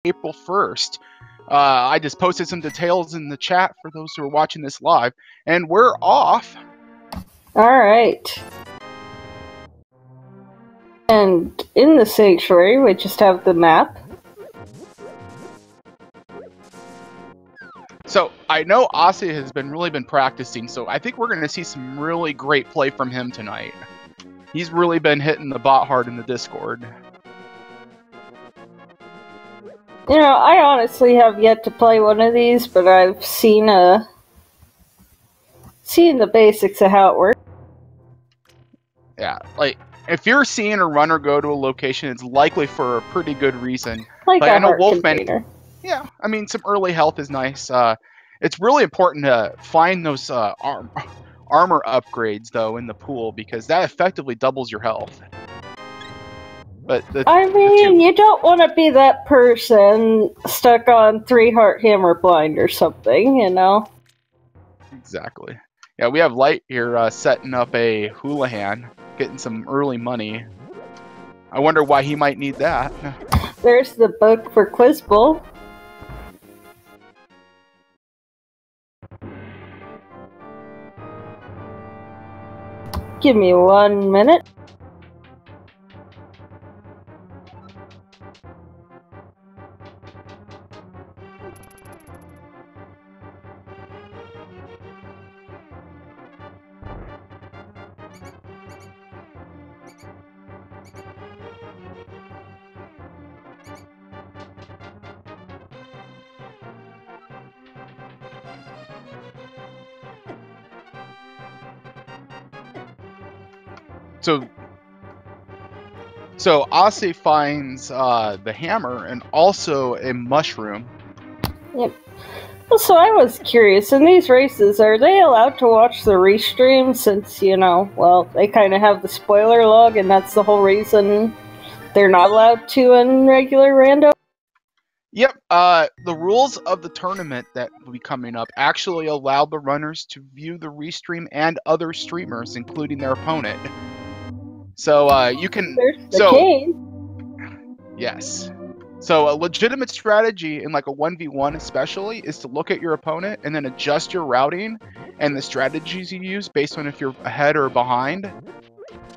April 1st. I just posted some details in the chat for those who are watching this live, and we're off. All right. And in the sanctuary, we just have the map. So I know Ase has really been practicing, so I think we're going to see some really great play from him tonight. He's really been hitting the bot hard in the Discord. You know, I honestly have yet to play one of these, but I've seen the basics of how it works. Yeah, like, if you're seeing a runner go to a location, it's likely for a pretty good reason. Like I know heart Wolfman. container. Yeah, I mean, some early health is nice. It's really important to find those armor upgrades, though, in the pool, because that effectively doubles your health. But you don't want to be that person stuck on 3-heart hammer blind or something, you know? Exactly. Yeah, we have Light here setting up a Houlihan, getting some early money. I wonder why he might need that. There's the book for Quizbull. Give me 1 minute. So Ase finds the hammer and also a mushroom. Yep. Well, so I was curious, in these races, are they allowed to watch the restream since, you know, well, they kind of have the spoiler log, and that's the whole reason they're not allowed to in regular rando? Yep, the rules of the tournament that will be coming up actually allow the runners to view the restream and other streamers, including their opponent. So you can. There's the cane. Yes. So a legitimate strategy in like a 1v1 especially is to look at your opponent and then adjust your routing and the strategies you use based on if you're ahead or behind.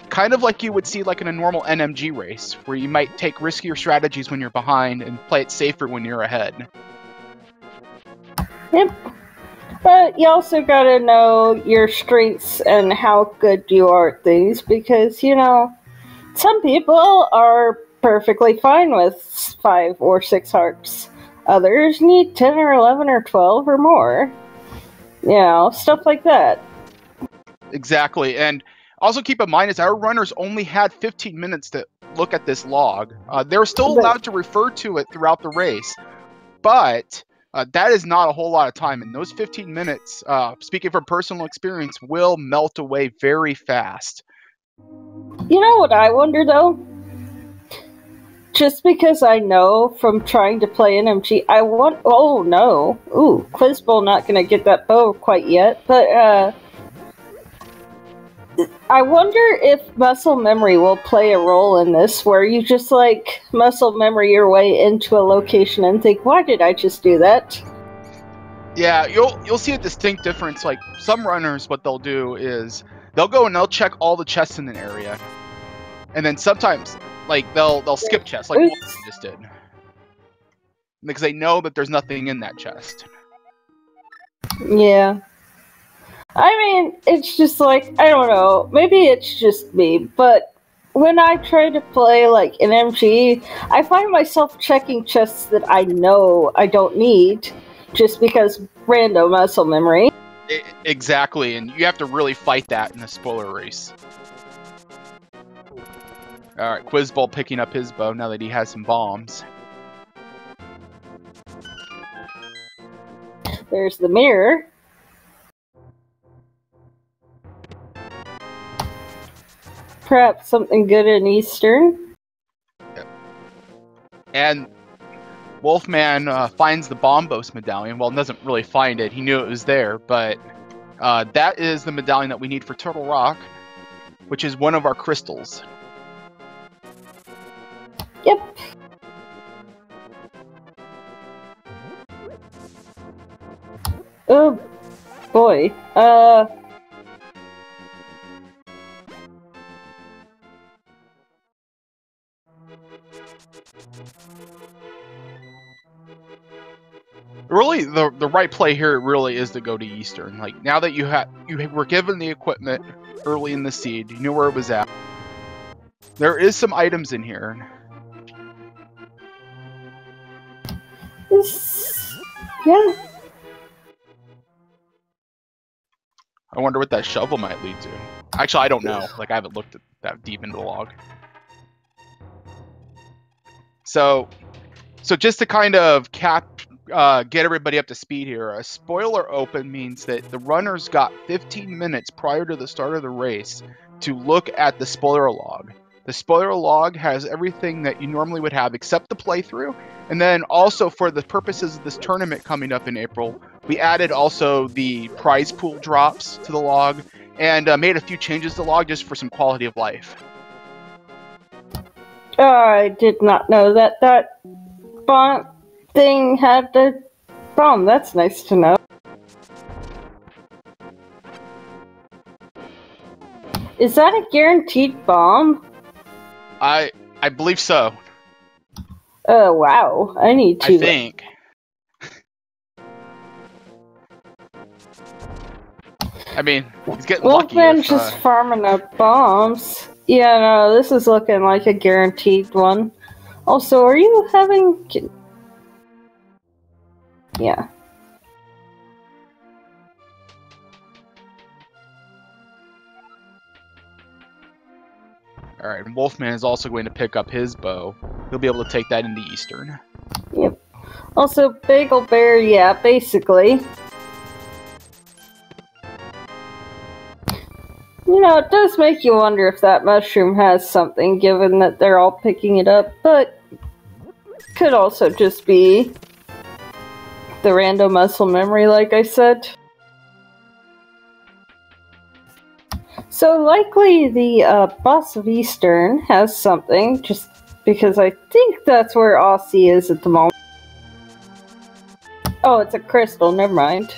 Kind of like you would see like in a normal NMG race, where you might take riskier strategies when you're behind and play it safer when you're ahead. Yep. But you also gotta know your strengths and how good you are at things, because, you know, some people are perfectly fine with 5 or 6 hearts. Others need 10 or 11 or 12 or more. You know, stuff like that. Exactly, and also keep in mind is our runners only had 15 minutes to look at this log. They're still allowed to refer to it throughout the race, but that is not a whole lot of time, and those 15 minutes, speaking from personal experience, will melt away very fast. You know what I wonder, though? Just because I know from trying to play NMG, oh no. Ooh, Quizbull not gonna get that bow quite yet, but, I wonder if muscle memory will play a role in this, where you just, like, muscle memory your way into a location and think, why did I just do that? Yeah, you'll see a distinct difference. Like, some runners, what they'll do is they'll go and they'll check all the chests in an area. And then sometimes, like, they'll skip chests, like Wolf just did. Because they know that there's nothing in that chest. Yeah. I mean, it's just like, I don't know, maybe it's just me, but when I try to play, like, an MG, I find myself checking chests that I know I don't need, just because random muscle memory. Exactly, and you have to really fight that in a spoiler race. Alright, Quizbull picking up his bow now that he has some bombs. There's the mirror. Perhaps something good in Eastern. Yep. And Wolfman finds the Bombos medallion. Well, doesn't really find it. He knew it was there, but that is the medallion that we need for Turtle Rock, which is one of our crystals. Yep. Oh boy. Really, the right play here really is to go to Eastern. Like, now that you were given the equipment early in the seed, you knew where it was at. There is some items in here. Yeah. I wonder what that shovel might lead to. Actually, I don't know. Like, I haven't looked at that deep into the log. So just to kind of get everybody up to speed here, a spoiler open means that the runners got 15 minutes prior to the start of the race to look at the spoiler log. The spoiler log has everything that you normally would have except the playthrough. And then also, for the purposes of this tournament coming up in April, we added also the prize pool drops to the log and made a few changes to the log just for some quality of life. I did not know that bomb thing had the bomb. That's nice to know. Is that a guaranteed bomb? I believe so. Oh, wow. I need to... I think. I mean, he's getting lucky. Wolfman's just farming up bombs. Yeah, no, this is looking like a guaranteed one. Also, are you having... Yeah. Alright, and Wolfman is also going to pick up his bow. He'll be able to take that into Eastern. Yep. Also, Bagel Bear, yeah, basically. You know, it does make you wonder if that mushroom has something, given that they're all picking it up, but could also just be the random muscle memory, like I said. So likely the boss of Eastern has something, just because I think that's where Aussie is at the moment. Oh, it's a crystal, never mind.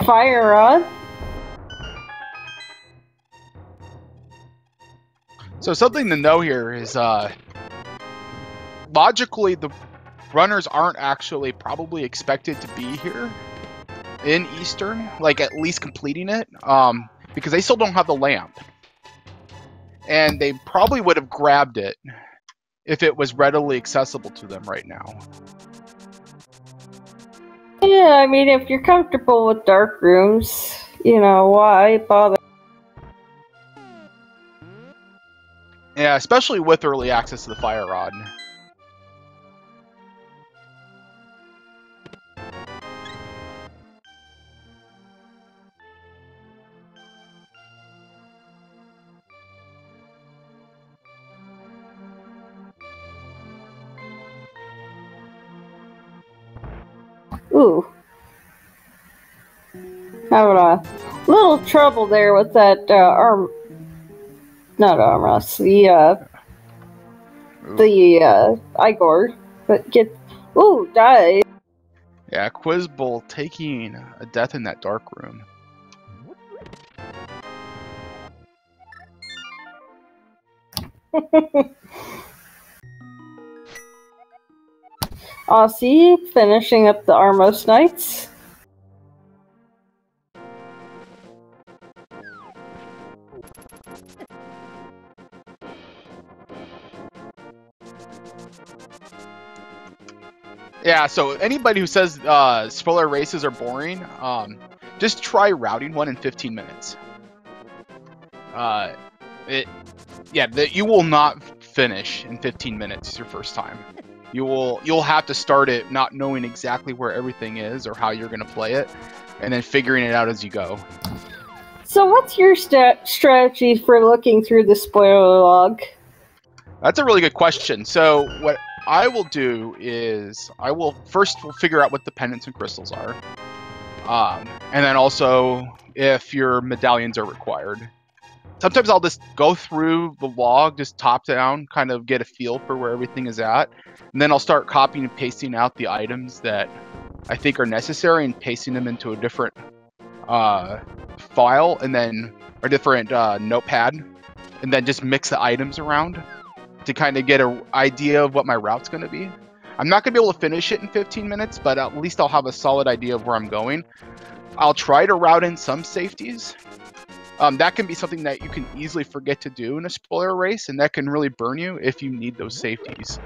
Fire rod. So something to know here is, logically, the runners aren't actually probably expected to be here in Eastern, like at least completing it, because they still don't have the lamp. And they probably would have grabbed it if it was readily accessible to them right now. Yeah, I mean, if you're comfortable with dark rooms, you know, why bother? Yeah, especially with early access to the fire rod. Ooh. Having a little trouble there with that, not armrest, the Igor, but die. Yeah, Quizbull taking a death in that dark room. Aussie finishing up the Armos Knights. Yeah, so anybody who says spoiler races are boring, just try routing one in 15 minutes. You will not finish in 15 minutes your first time. You'll have to start it not knowing exactly where everything is or how you're going to play it, and then figuring it out as you go. So what's your strategy for looking through the spoiler log? That's a really good question. So what I will do is we'll figure out what the pendants and crystals are, and then also if your medallions are required. sometimes I'll just go through the log, just top down, kind of get a feel for where everything is at. And then I'll start copying and pasting out the items that I think are necessary and pasting them into a different file and then a different notepad, and then just mix the items around to kind of get an idea of what my route's going to be. I'm not going to be able to finish it in 15 minutes, but at least I'll have a solid idea of where I'm going. I'll try to route in some safeties. That can be something that you can easily forget to do in a spoiler race, and that can really burn you if you need those safeties.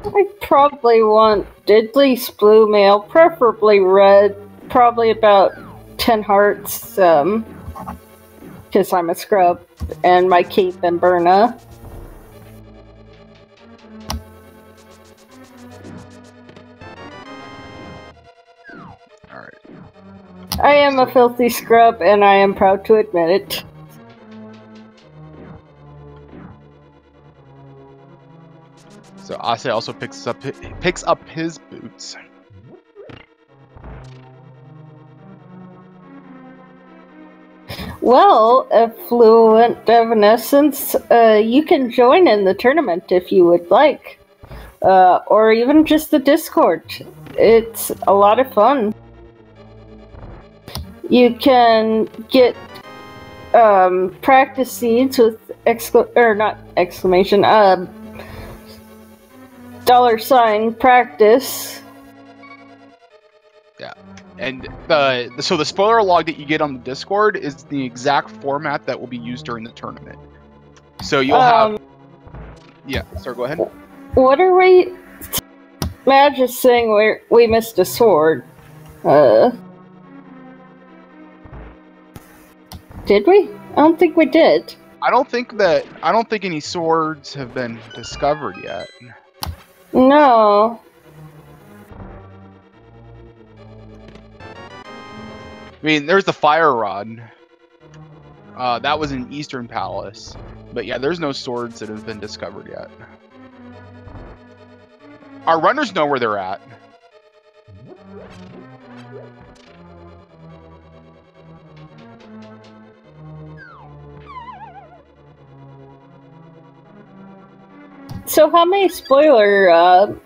I probably want at least blue mail, preferably red, probably about 10 hearts, because I'm a scrub, and my cape and Berna. Alright. I am a filthy scrub, and I am proud to admit it. So Ase also picks up his boots. Well, Affluent Evanescence, you can join in the tournament if you would like. Or even just the Discord. It's a lot of fun. You can get practice seeds with $! Practice. Yeah, and so the spoiler log that you get on the Discord is the exact format that will be used during the tournament. So you'll have. Yeah, sorry, go ahead. What are we? Madge is saying we missed a sword. Did we? I don't think we did. I don't think any swords have been discovered yet. No. I mean, there's the fire rod. That was in Eastern Palace. But yeah, there's no swords that have been discovered yet. Our runners know where they're at. So how many spoiler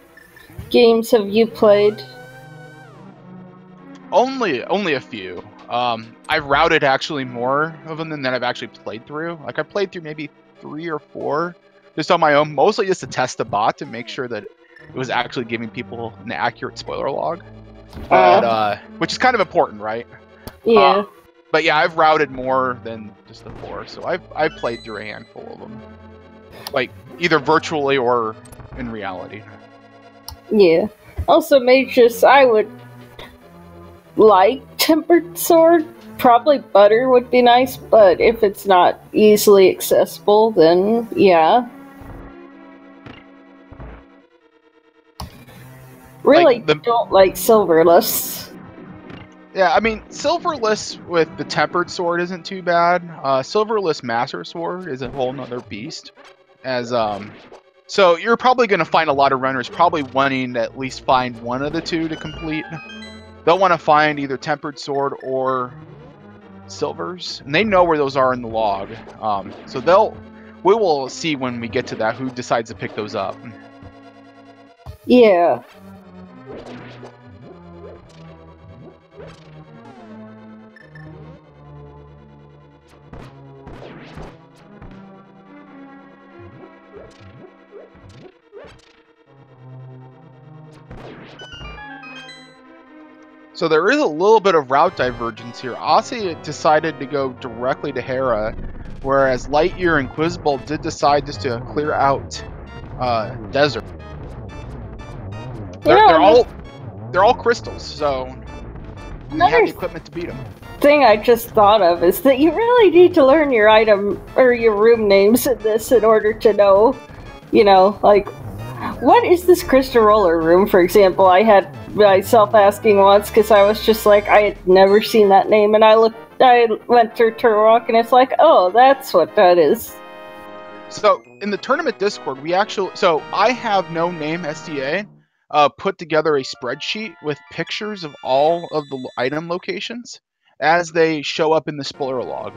games have you played? Only a few. I've routed actually more of them than I've actually played through. Like I played through maybe 3 or 4 just on my own, mostly just to test the bot to make sure that it was actually giving people an accurate spoiler log. But, which is kind of important, right? Yeah. But yeah, I've routed more than just the 4, so I've played through a handful of them. Like, either virtually or in reality. Yeah. Also, Magus, I would like Tempered Sword. Probably Butter would be nice, but if it's not easily accessible, then yeah. Really don't like Silverless. Yeah, I mean, Silverless with the Tempered Sword isn't too bad. Silverless Master Sword is a whole nother beast. So you're probably going to find a lot of runners probably wanting to at least find one of the two to complete. They'll want to find either Tempered Sword or Silvers, and they know where those are in the log. So we will see when we get to that who decides to pick those up. Yeah. So there is a little bit of route divergence here. Aussie decided to go directly to Hera, whereas Lightyear and Quizball did decide just to clear out Desert. They're all crystals, so you have the equipment to beat them. Thing I just thought of is that you really need to learn your item or your room names in this in order to know, like, what is this crystal roller room, for example? I had myself asking once because I was just like, I had never seen that name, and I went through Turok, and it's like, oh, that's what that is. So in the tournament Discord, I have No Name SDA put together a spreadsheet with pictures of all of the item locations, as they show up in the spoiler log.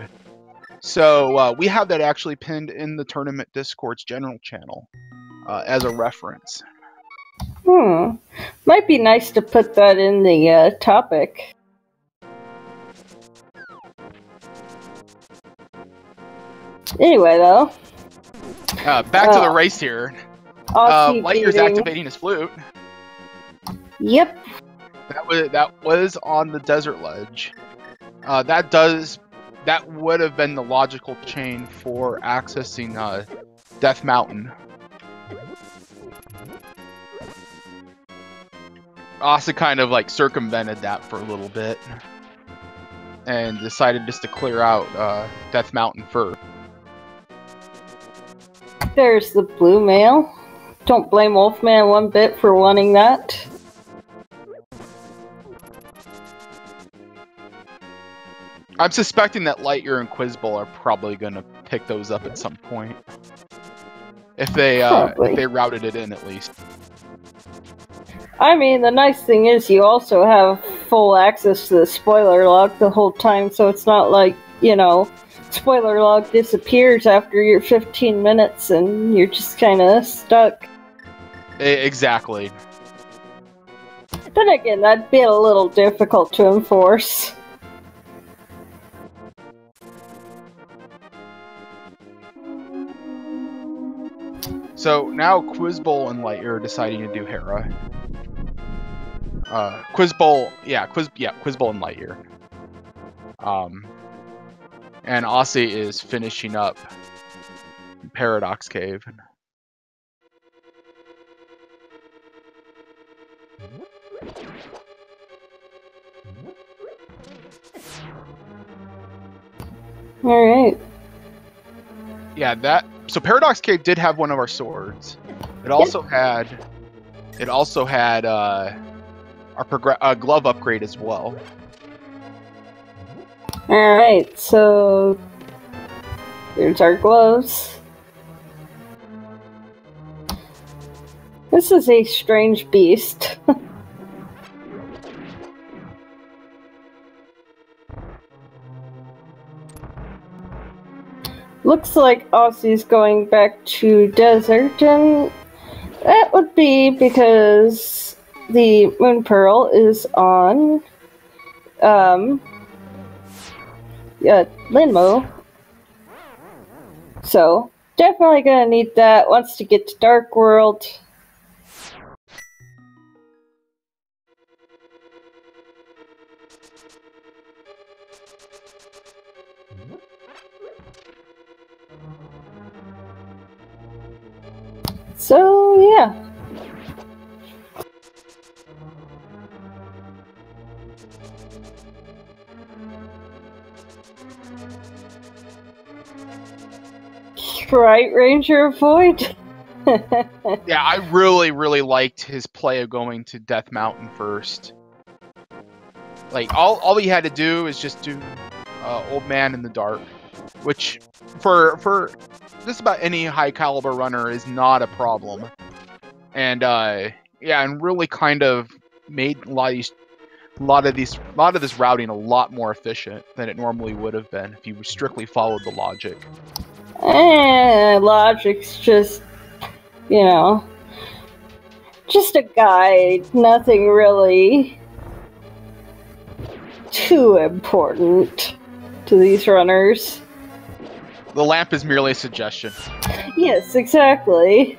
So we have that actually pinned in the tournament Discord's general channel as a reference. Might be nice to put that in the topic. Anyway, though. Back to the race here. Lightyear's activating his flute. Yep. That was on the desert ledge. That would have been the logical chain for accessing Death Mountain. Asa kind of like circumvented that for a little bit and decided just to clear out Death Mountain first. There's the blue mail. Don't blame Wolfman one bit for wanting that. I'm suspecting that Lightyear and Quizbull are probably going to pick those up at some point. If they routed it in, at least. I mean, the nice thing is you also have full access to the spoiler log the whole time, so it's not like, you know, spoiler log disappears after your 15 minutes and you're just kind of stuck. Exactly. Then again, that'd be a little difficult to enforce. So now Quizbull and Lightyear are deciding to do Hera. Quizbull and Lightyear. And Aussie is finishing up Paradox Cave. Alright. Yeah, so Paradox Cave did have one of our swords. It also had our glove upgrade as well. Alright, so there's our gloves. This is a strange beast. Looks like Aussie's going back to desert, and that would be because the Moon Pearl is on Linmo. So definitely gonna need that once to get to Dark World. So yeah. Right, Ranger Void? Yeah, I really liked his play of going to Death Mountain first. Like, all he had to do is just do Old Man in the Dark, which for just about any high caliber runner is not a problem. And yeah, and really kind of made a lot of this routing a lot more efficient than it normally would have been if you strictly followed the logic. Logic's just, you know, just a guide, nothing really too important to these runners. The lamp is merely a suggestion. Yes, exactly.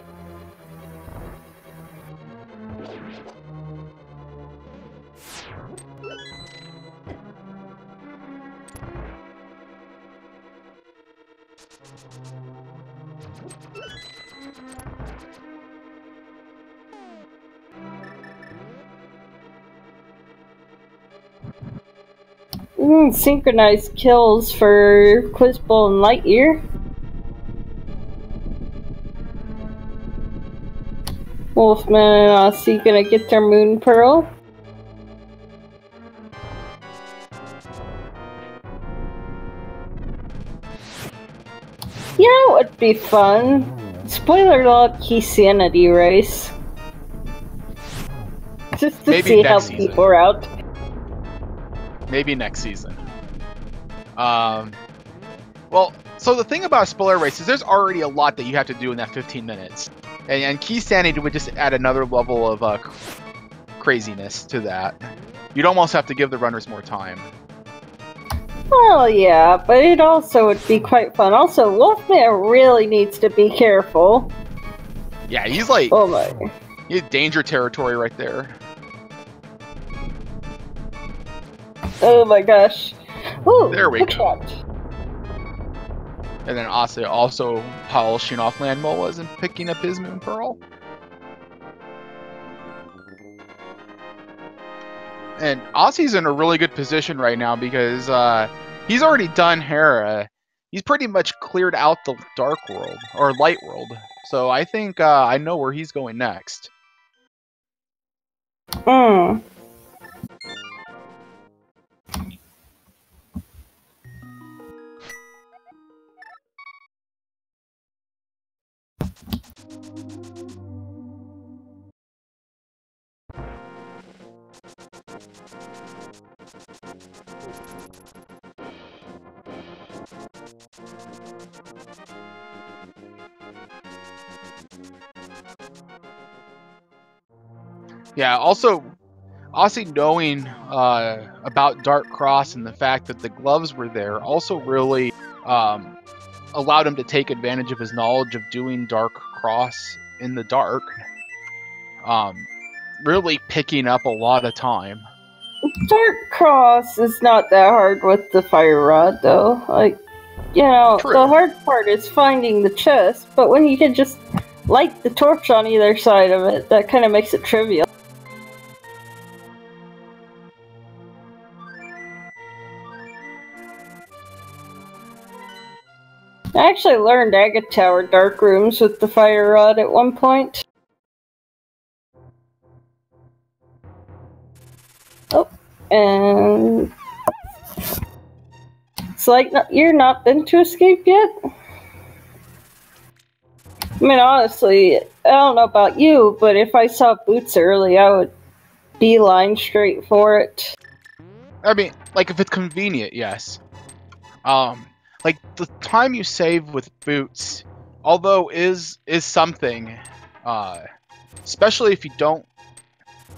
Synchronized kills for Quizbull and Lightyear. Wolfman and Aussie gonna get their Moon Pearl. You know what would be fun? Spoiler log Keysanity race. Just to Maybe see how season. people are out. Maybe next season. Well, so the thing about a spoiler race is there's already a lot that you have to do in that 15 minutes. And Key Sanity would just add another level of craziness to that. You'd almost have to give the runners more time. Well, yeah, but it also would be quite fun. Also, Wolfman really needs to be careful. Yeah, he's like... Oh my. He's danger territory right there. Oh my gosh. Ooh, there we go. Shot. And then also polishing off Land Molas and picking up his Moon Pearl. And Ossie's in a really good position right now because he's already done Hera. He's pretty much cleared out the Dark World, or Light World. So I think I know where he's going next. Hmm. Yeah, also, Ossie knowing about Dark Cross and the fact that the gloves were there also really allowed him to take advantage of his knowledge of doing Dark Cross in the dark. Really picking up a lot of time. Dark Cross is not that hard with the fire rod, though. Like, you know, True. The hard part is finding the chest, but when you can just light the torch on either side of it, that kind of makes it trivial. I actually learned Agate Tower dark rooms with the fire rod at one point. Oh, and it's like you're not been to Escape yet? I mean, honestly, I don't know about you, but if I saw Boots early, I would beeline straight for it. I mean, like, if it's convenient, yes. Like, the time you save with Boots, although is something, especially if you don't...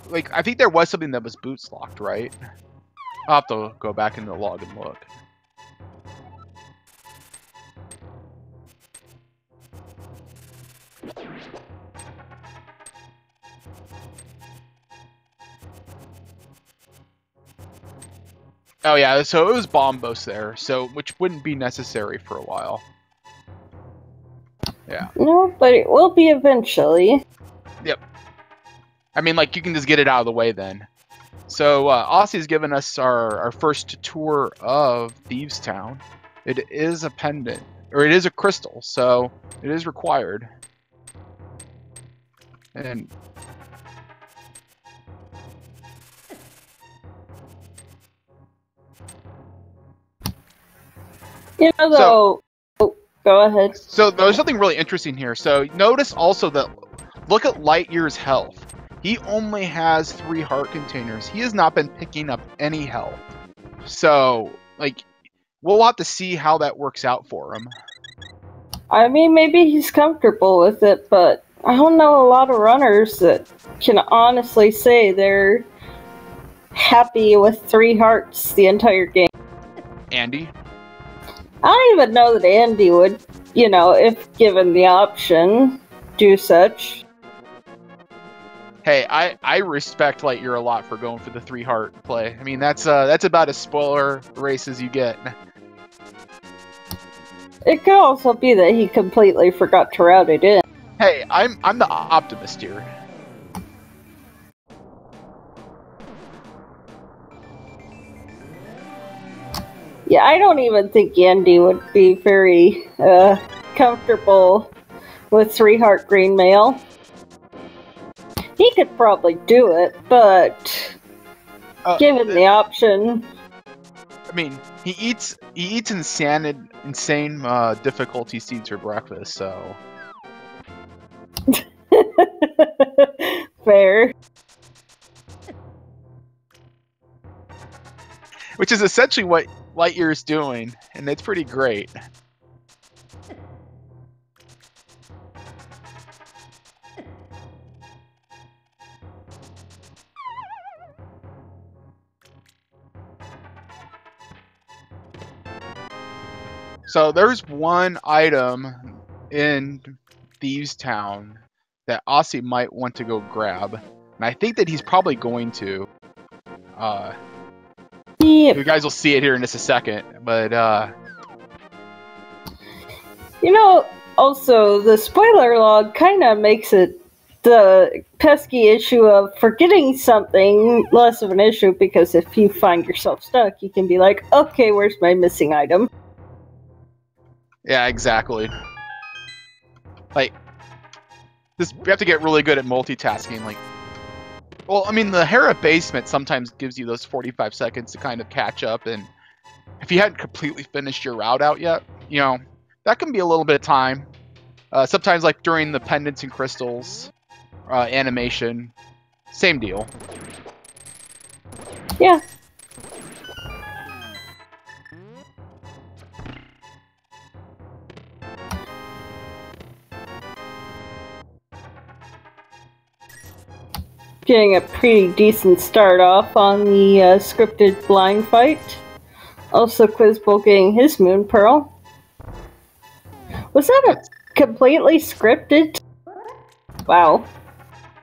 Like, I think there was something that was Boots locked, right? I'll have to go back in the log and look. Oh yeah, so it was Bombos there, so which wouldn't be necessary for a while. Yeah. No, but it will be eventually. Yep. I mean, like, you can just get it out of the way then. So, Ossie's given us our first tour of Thieves Town. It is a pendant, or it is a crystal, so it is required. And... You know, though... Oh, go ahead. So, there's something really interesting here. So, notice also that... Look at Lightyear's health. He only has 3 heart containers. He has not been picking up any health. So, like, we'll have to see how that works out for him. I mean, maybe he's comfortable with it, but I don't know a lot of runners that can honestly say they're happy with 3 hearts the entire game. Andy? I don't even know that Andy would, you know, if given the option, do such. Hey, I respect Lightyear a lot for going for the 3 heart play. I mean, that's about as spoiler race as you get. It could also be that he completely forgot to route it in. Hey, I'm the optimist here. Yeah, I don't even think Andy would be very comfortable with 3 heart green mail. He could probably do it, but given the option... I mean, he eats insane difficulty seeds for breakfast, so... Fair. Which is essentially what Lightyear's doing, and it's pretty great. So there's one item in Thieves Town that Aussie might want to go grab, and I think that he's probably going to. Yep. You guys will see it here in just a second, but You know, also the spoiler log kind of makes it the pesky issue of forgetting something less of an issue, because if you find yourself stuck, you can be like, okay, where's my missing item? yeah, exactly. Like, this, we have to get really good at multitasking. Like, well, I mean, the Hera basement sometimes gives you those 45 seconds to kind of catch up, and if you hadn't completely finished your route out yet, you know, that can be a little bit of time. Sometimes, like during the pendants and crystals animation, same deal. Yeah. Getting a pretty decent start off on the scripted blind fight. Also, Quizbull getting his Moon Pearl. Was that a completely scripted? Wow.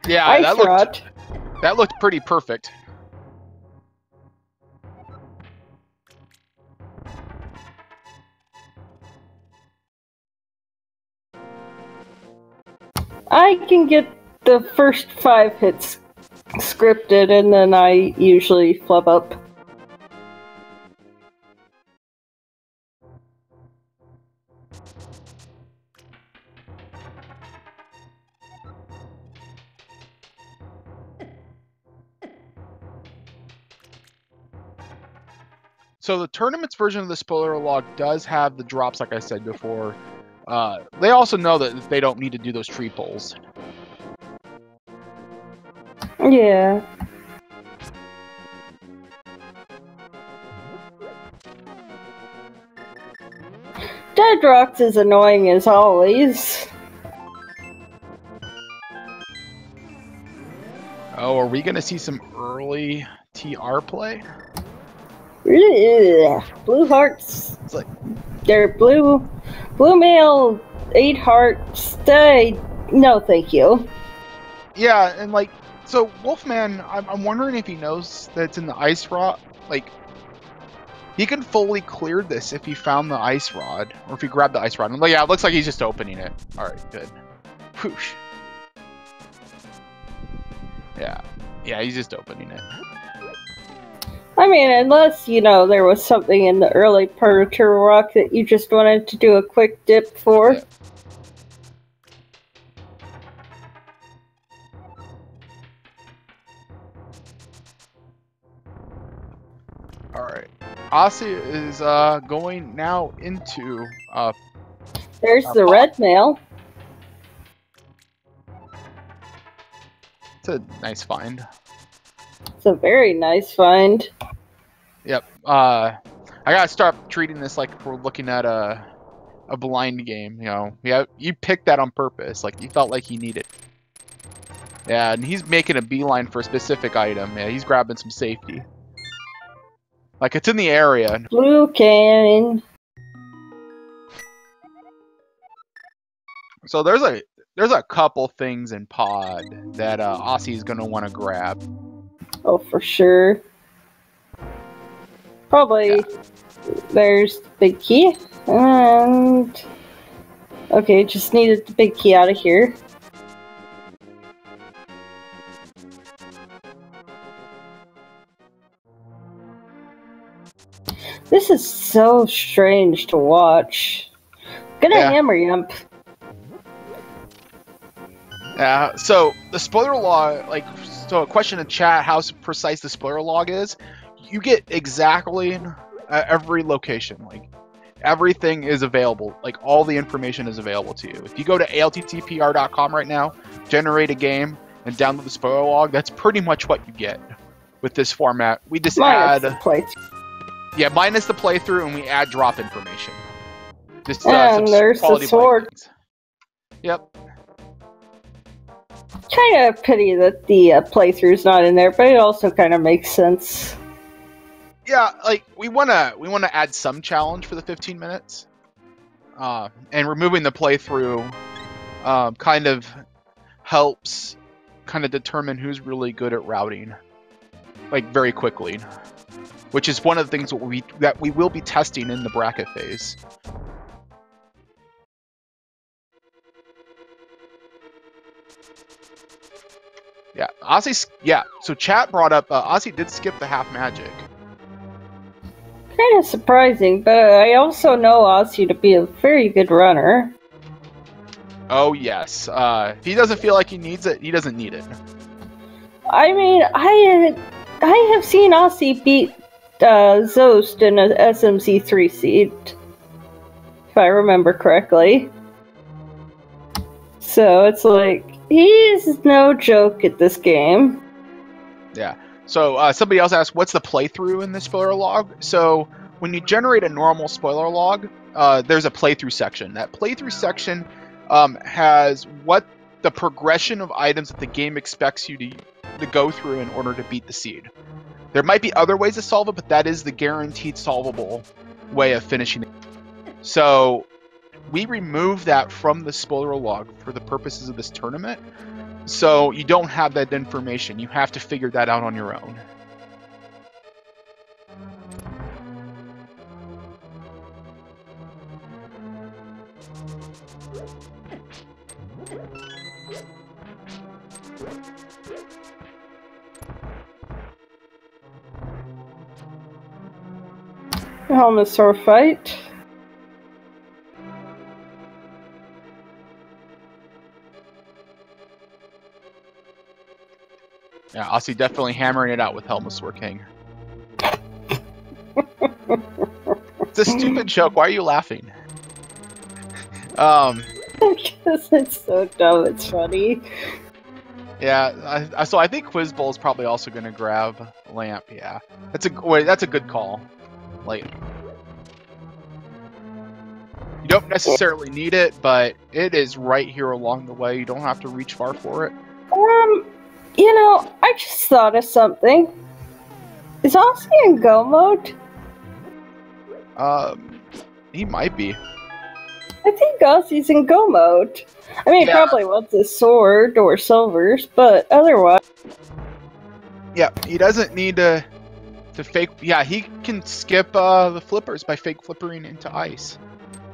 Yeah, Ice Rod. that looked pretty perfect. I can get the first 5 hits scripted, and then I usually flub up. So the tournament's version of the spoiler log does have the drops, like I said before. They also know that they don't need to do those tree pulls. Yeah. Dead Rocks is annoying as always. Oh, are we gonna see some early TR play? Ugh. Blue hearts. It's like, They're blue mail, 8 hearts. No, thank you. yeah, and like, so Wolfman, I'm wondering if he knows that it's in the ice rod. Like, he can fully clear this if he found the ice rod, or if he grabbed the ice rod. And yeah, it looks like he's just opening it. All right, good. Whoosh. Yeah, he's just opening it. I mean, unless, you know, there was something in the early part of Turtle Rock that you just wanted to do a quick dip for. Yeah. Alright. Aussie is going now into There's the red mail. It's a nice find. It's a very nice find. Yep. I gotta start treating this like we're looking at a blind game. You know, yeah, you picked that on purpose. Like you felt like he needed. Yeah, and he's making a beeline for a specific item. Yeah, he's grabbing some safety. Like it's in the area. Blue cannon. So there's a couple things in Pod that Aussie's gonna want to grab. Oh, for sure. Probably there's the big key. And okay, just needed the big key out of here. This is so strange to watch. Gonna hammer yump. Yeah, so the spoiler log, like, so a question in chat, how precise the spoiler log is, you get exactly every location, like, everything is available, like, all the information is available to you. If you go to ALTTPR.com right now, generate a game, and download the spoiler log, that's pretty much what you get with this format. We just add... Yeah, minus the playthrough, and we add drop information. Just and there's the sword. Yep. Kind of pity that the playthrough's not in there, but it also kind of makes sense. Yeah, like we wanna add some challenge for the 15 minutes, and removing the playthrough kind of helps kind of determine who's really good at routing, like very quickly, which is one of the things that we will be testing in the bracket phase. Yeah, Ozzy. Yeah, so chat brought up Ozzy did skip the half magic. Kind of surprising, but I also know Ozzy to be a very good runner. Oh yes, if he doesn't feel like he needs it, he doesn't need it. I mean, I have seen Ozzy beat Zost in a SMC 3 seed, if I remember correctly. So it's like, he's no joke at this game. Yeah. So somebody else asked, what's the playthrough in the spoiler log? So when you generate a normal spoiler log, there's a playthrough section. That playthrough section has what the progression of items that the game expects you to go through in order to beat the seed. There might be other ways to solve it, but that is the guaranteed solvable way of finishing it. So we remove that from the spoiler log for the purposes of this tournament. So you don't have that information. You have to figure that out on your own. Helmet sword fight. Yeah, Aussie definitely hammering it out with Helmasaur King. It's a stupid joke. Why are you laughing? Because it's so dumb, it's funny. Yeah, so I think Quizzbowl is probably also going to grab Lamp. Yeah, that's a good call. Like, you don't necessarily need it, but it is right here along the way. You don't have to reach far for it. You know, I just thought of something. Is Aussie in go mode? He might be. I think Aussie's in go mode. I mean, he probably wants a sword or silvers, but otherwise... Yeah, he doesn't need to fake... Yeah, he can skip the flippers by fake flippering into ice.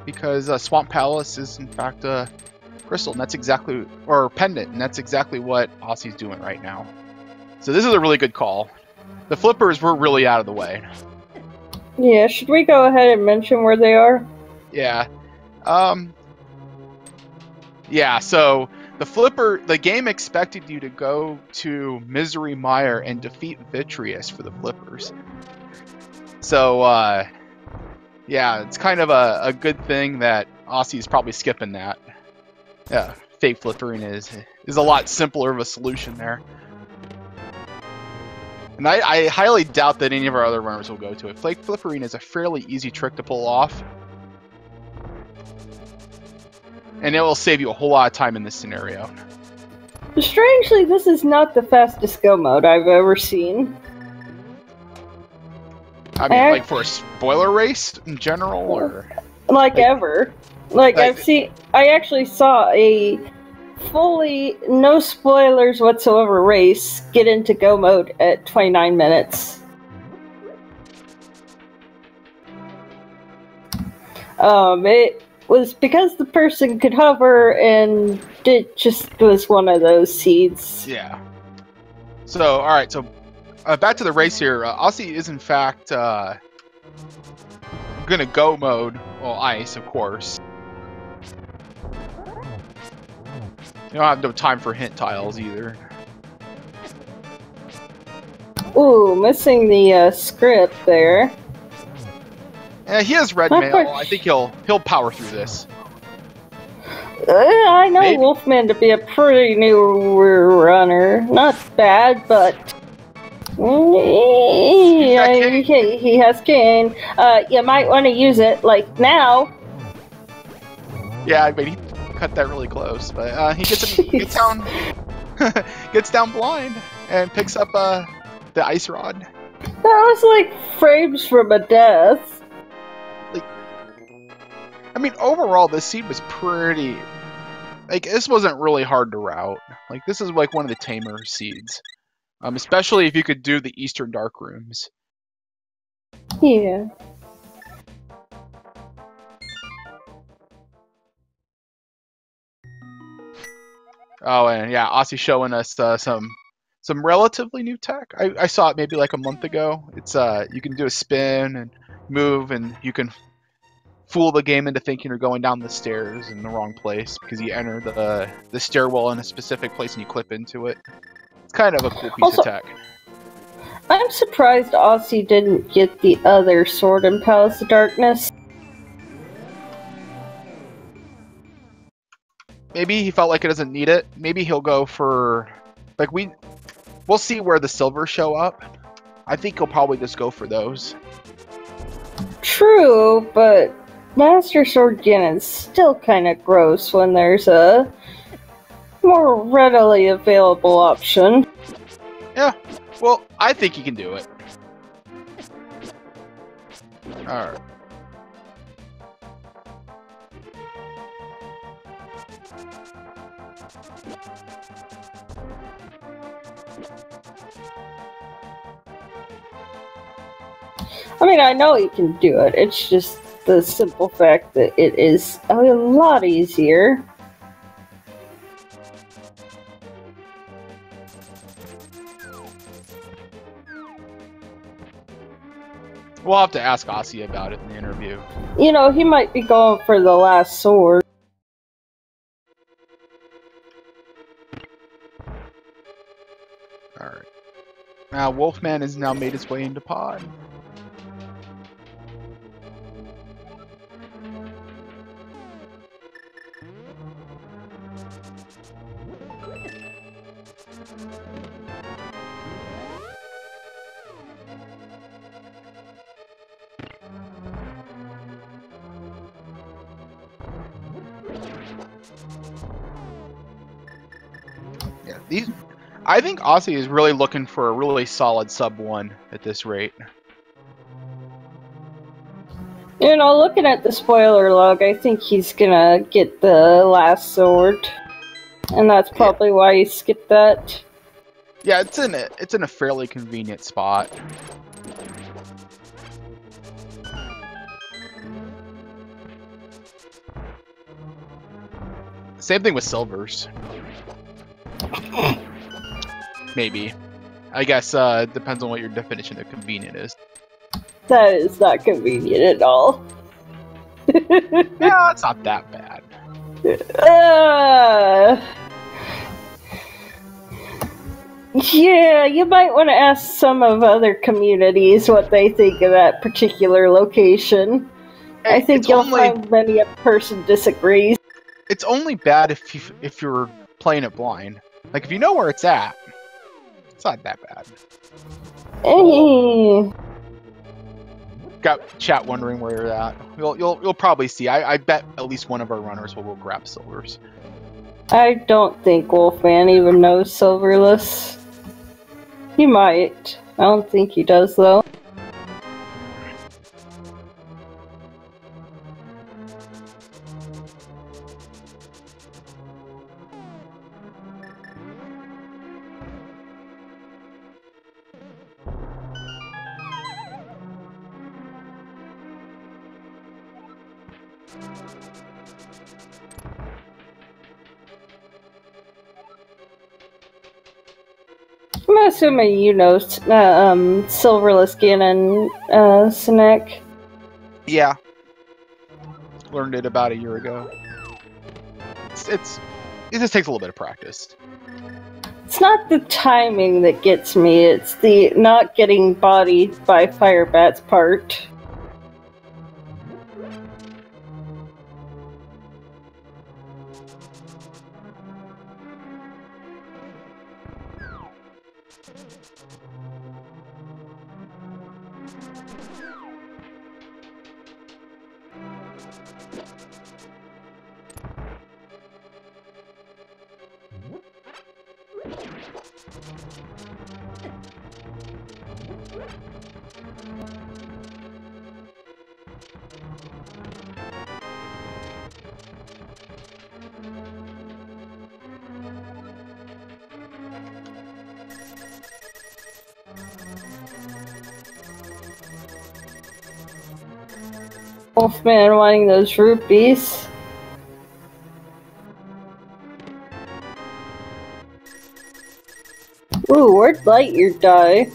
Because Swamp Palace is, in fact, crystal, and that's exactly... Or pendant, and that's exactly what Aussie's doing right now. So this is a really good call. The flippers were really out of the way. Yeah, should we go ahead and mention where they are? Yeah. Yeah, so the game expected you to go to Misery Mire and defeat Vitreous for the flippers. So, yeah, it's kind of a good thing that Aussie's probably skipping that. Yeah, fake flippering is a lot simpler of a solution there. And I highly doubt that any of our other runners will go to it. Fake flippering is a fairly easy trick to pull off. And it will save you a whole lot of time in this scenario. Strangely, this is not the fastest go mode I've ever seen. I mean, like for a spoiler race in general, or like ever. Like I actually saw a fully no spoilers whatsoever race get into go mode at 29 minutes. It was because the person could hover, and it just was one of those seeds. Yeah. So, alright, so back to the race here. Aussie is, in fact, gonna go mode. Well, ice, of course. You don't have no time for hint tiles, either. Ooh, missing the script there. Yeah, he has red mail. I think he'll power through this. I know maybe. Wolfman to be a pretty new runner. Not bad, but Yeah, Cane. he has cane. You might want to use it, like, now. Yeah, I mean, he cut that really close, but he gets down, gets down blind and picks up the ice rod. That was like frames from a death. I mean, overall, this seed was pretty. Like, this wasn't really hard to route. Like, this is like one of the tamer seeds, especially if you could do the Eastern Dark Rooms. Yeah. Oh, and yeah, Aussie showing us some relatively new tech. I saw it maybe like a month ago. It's you can do a spin and move, and you can fool the game into thinking you're going down the stairs in the wrong place because you enter the stairwell in a specific place and you clip into it. It's kind of a cool piece of tech. I'm surprised Aussie didn't get the other sword in Palace of Darkness. Maybe he felt like it doesn't need it. Maybe he'll go for like we'll see where the silvers show up. I think he'll probably just go for those. True, but Master Sword Gin is still kind of gross when there's a more readily available option. Yeah, well, I think he can do it. Alright. I mean, I know he can do it. It's just the simple fact that it is a lot easier. We'll have to ask Aussie about it in the interview. You know, he might be going for the last sword. Alright. Now, Wolfman has now made his way into pod. Yeah, I think Aussie is really looking for a really solid sub 1 at this rate. You know, looking at the spoiler log, I think he's gonna get the last sword. And that's probably why he skipped that. Yeah, it's in a fairly convenient spot. Same thing with silvers. Maybe. I guess depends on what your definition of convenient is. That is not convenient at all. Yeah, it's not that bad. Yeah, you might want to ask some of other communities what they think of that particular location. Hey, I think you'll find many a person disagrees. It's only bad if you're playing it blind. Like, if you know where it's at, it's not that bad. Got chat wondering where you're at. You'll probably see. I bet at least one of our runners will go grab silvers. I don't think Wolfman even knows Silverless. He might. I don't think he does, though. I'm assuming you know Silverless Ganon, Sinek. Yeah. Learned it about a year ago. It just takes a little bit of practice. It's not the timing that gets me, it's the not getting bodied by Firebat's part. Wolfman wanting those rupees. Ooh, where'd Lightyear die?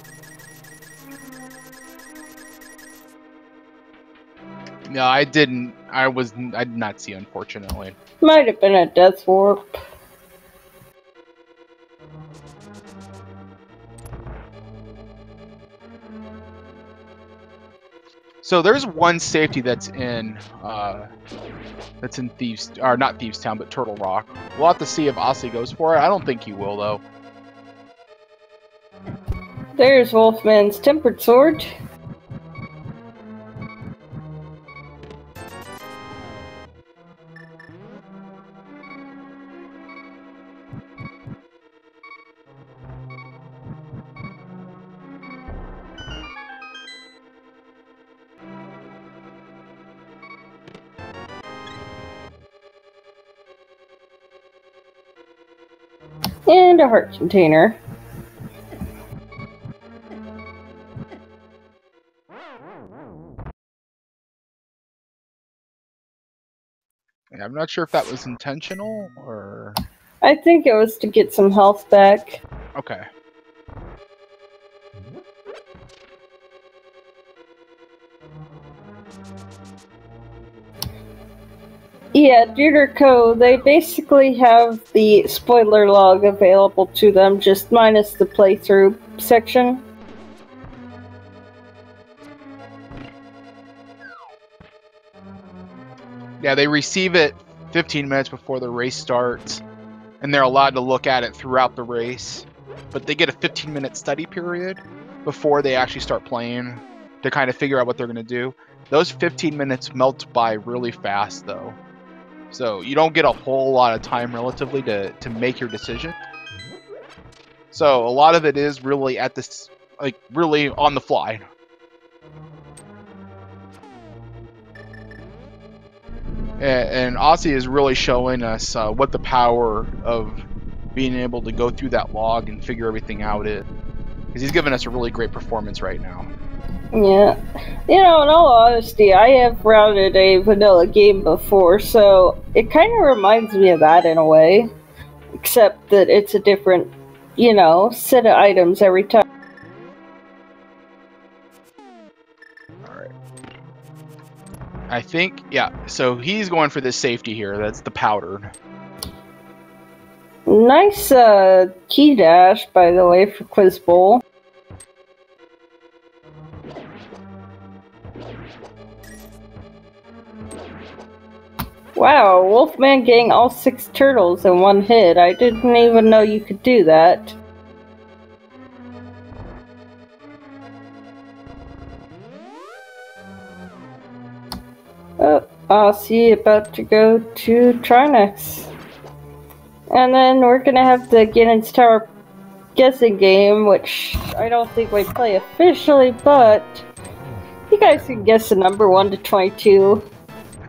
No, I didn't. I did not see, unfortunately. Might have been a death warp. So there's one safety that's in Thieves, or not Thieves Town, but Turtle Rock. We'll have to see if Aussie goes for it. I don't think he will, though. There's Wolfman's tempered sword. And a heart container. And I'm not sure if that was intentional or... I think it was to get some health back. Okay. Yeah, Deuterco, they basically have the spoiler log available to them, just minus the playthrough section. Yeah, they receive it 15 minutes before the race starts, and they're allowed to look at it throughout the race. But they get a 15-minute study period before they actually start playing to kind of figure out what they're going to do. Those 15 minutes melt by really fast, though. So you don't get a whole lot of time relatively to make your decision. So a lot of it is really at this, like, really on the fly. And Aussie is really showing us what the power of being able to go through that log and figure everything out is. Because he's giving us a really great performance right now. Yeah. You know, in all honesty, I have routed a vanilla game before, so it kind of reminds me of that in a way. Except that it's a different, you know, set of items every time. Alright. I think, yeah, so he's going for this safety here. That's the powdered. Nice key dash, by the way, for Quiz Bowl. Wow, Wolfman getting all 6 turtles in one hit. I didn't even know you could do that. Aussie about to go to Trinex. And then we're gonna have the Ganon's Tower guessing game, which I don't think we play officially, but you guys can guess the number 1 to 22.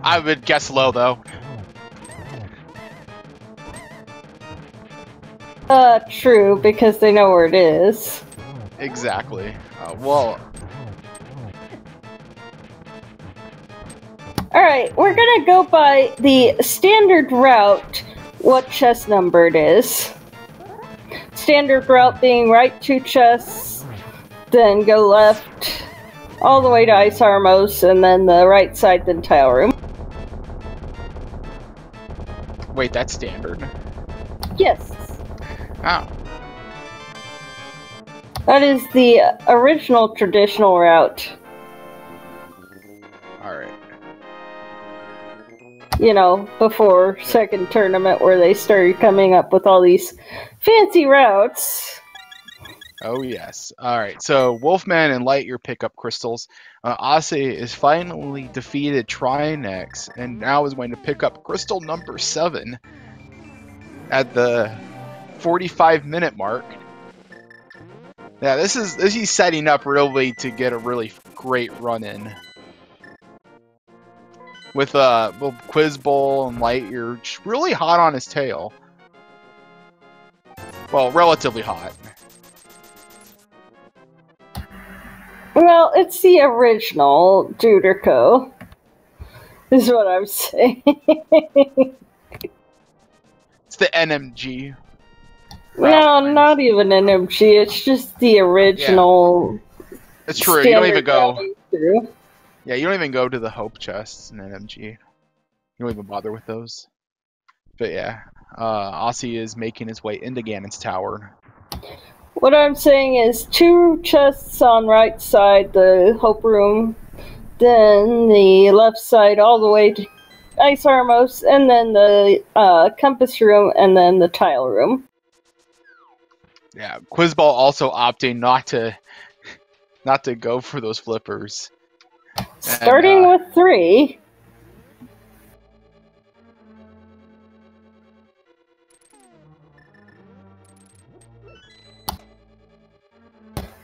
I would guess low, though. True, because they know where it is. Exactly. Well... Alright, we're gonna go by the standard route, what chest number it is. Standard route being right 2 chests, then go left, all the way to Ice Armos, and then the right side, then Tile Room. Wait, that's standard. Yes. Oh. That is the original traditional route. Alright. You know, before second tournament where they started coming up with all these fancy routes. Oh yes. All right. So Wolfman and Lightyear pick up crystals. Aussie is finally defeated Trinex, and now is going to pick up crystal number 7 at the 45-minute mark. Yeah, this is he's setting up really to get a really great run in. With Quiz Bowl and Lightyear really hot on his tail. Well, relatively hot. Well, it's the original Juderco, is what I'm saying. It's the NMG. No, not even NMG. It's just the original. Yeah. It's true. You don't even go. Yeah, you don't even go to the Hope chests in NMG. You don't even bother with those. But yeah, Aussie is making his way into Ganon's tower. What I'm saying is 2 chests on right side, the Hope room, then the left side all the way to Ice Armos, and then the Compass room, and then the Tile room. Yeah, Quizball also opting not to go for those flippers. Starting with 3.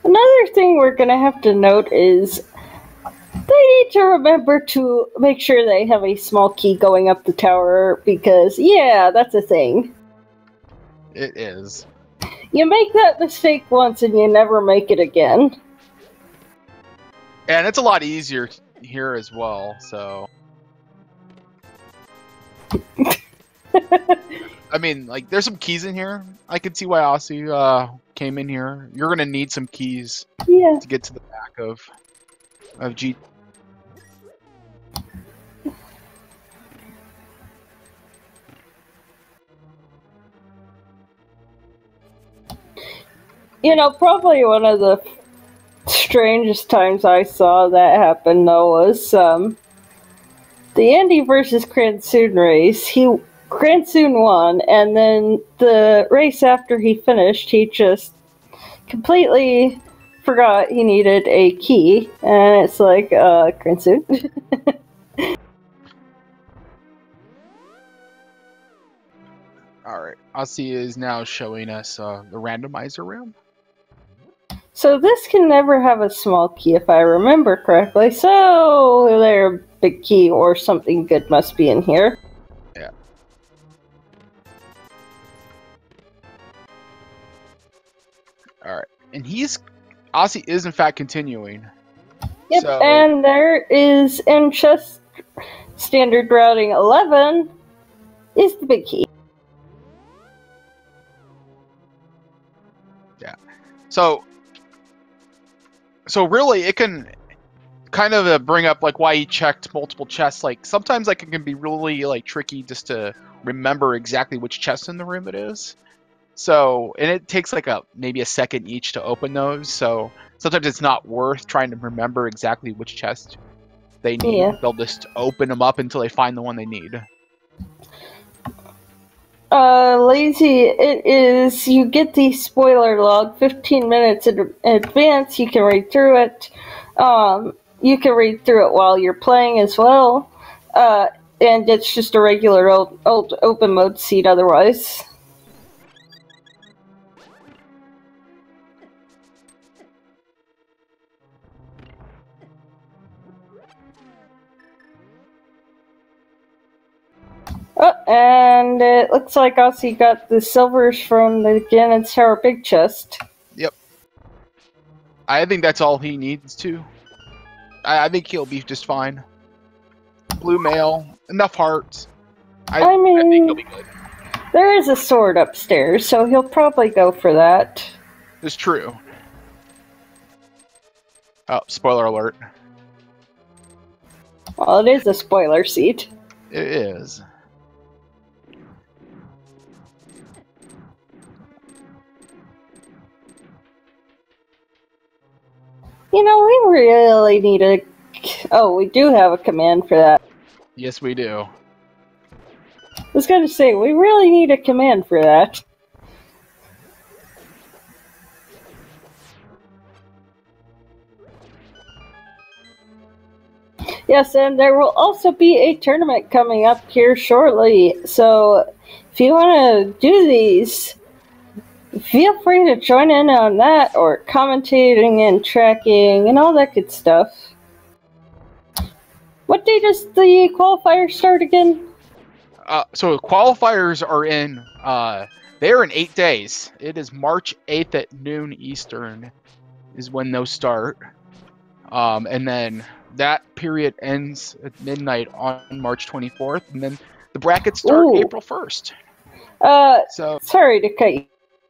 Another thing we're going to have to note is they need to remember to make sure they have a small key going up the tower, because, yeah, that's a thing. It is. You make that mistake once and you never make it again. And it's a lot easier here as well, so... I mean, like, there's some keys in here. I can see why Aussie came in here. You're gonna need some keys to get to the back of G. You know, probably one of the strangest times I saw that happen, though, was the Andy versus Cransoon race. Cransoon won, and then the race after he finished, he just completely forgot he needed a key, and it's like, Cransoon? Alright, Aussie is now showing us the randomizer room. So this can never have a small key if I remember correctly, so their big key or something good must be in here. Yeah. Alright, and Aussie is in fact continuing. Yep, so, and there is in chest standard routing 11 is the big key. Yeah. So really, it can kind of bring up like why he checked multiple chests. Like sometimes like it can be really like tricky just to remember exactly which chest in the room it is. So, and it takes like maybe a second each to open those. So sometimes it's not worth trying to remember exactly which chest they need. Yeah. They'll just open them up until they find the one they need. Lazy, it is, you get the spoiler log 15 minutes in advance. You can read through it. You can read through it while you're playing as well. And it's just a regular old open mode seed otherwise. Oh, and it looks like Aussie got the silvers from the Ganon's Tower big chest. Yep. I think that's all he needs to. I think he'll be just fine. Blue mail, enough hearts. I mean, I think he'll be good. There is a sword upstairs, so he'll probably go for that. It's true. Oh, spoiler alert. Well, it is a spoiler seat. It is. You know, we really need a... Oh, we do have a command for that. Yes, we do. I was going to say, we really need a command for that. Yes, and there will also be a tournament coming up here shortly. So if you want to do these, feel free to join in on that or commentating and tracking and all that good stuff. What day does the qualifier start again? So qualifiers are in. They're in 8 days. It is March 8th at noon Eastern, is when those start. And then that period ends at midnight on March 24th, and then the brackets start April 1st. So sorry to cut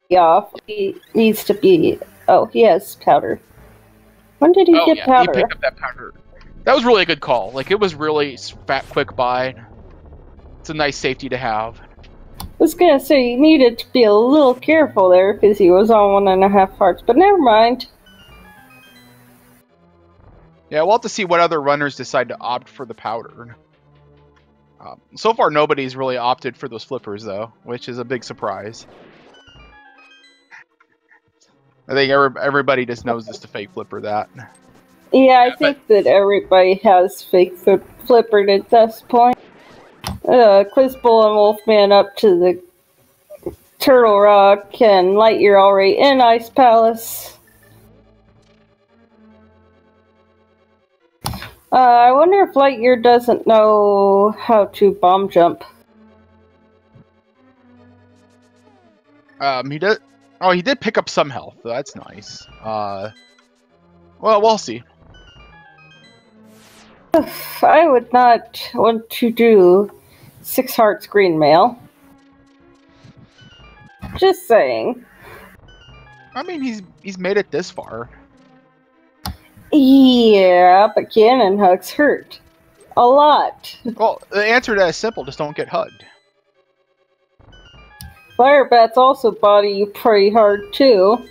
you off. He needs to be. Oh, he has powder. When did he get powder? He picked up that powder. That was really a good call. Like, it was really quick buy. It's a nice safety to have. I was gonna say you needed to be a little careful there because he was on 1.5 hearts, but never mind. Yeah, we'll have to see what other runners decide to opt for the powder. So far, nobody's really opted for those flippers, though, which is a big surprise. I think everybody just knows just to fake flipper that. Yeah, I think that everybody has fake flippered at this point. Quizbull and Wolfman up to the Turtle Rock, and Lightyear already in Ice Palace. I wonder if Lightyear doesn't know how to bomb jump. He did. Oh, he did pick up some health. So that's nice. Well, we'll see. I would not want to do 6 hearts green mail. Just saying. I mean, he's made it this far. Yeah, but cannon hugs hurt. A lot. Well, the answer to that is simple. Just don't get hugged. Fire bats also body you pretty hard, too.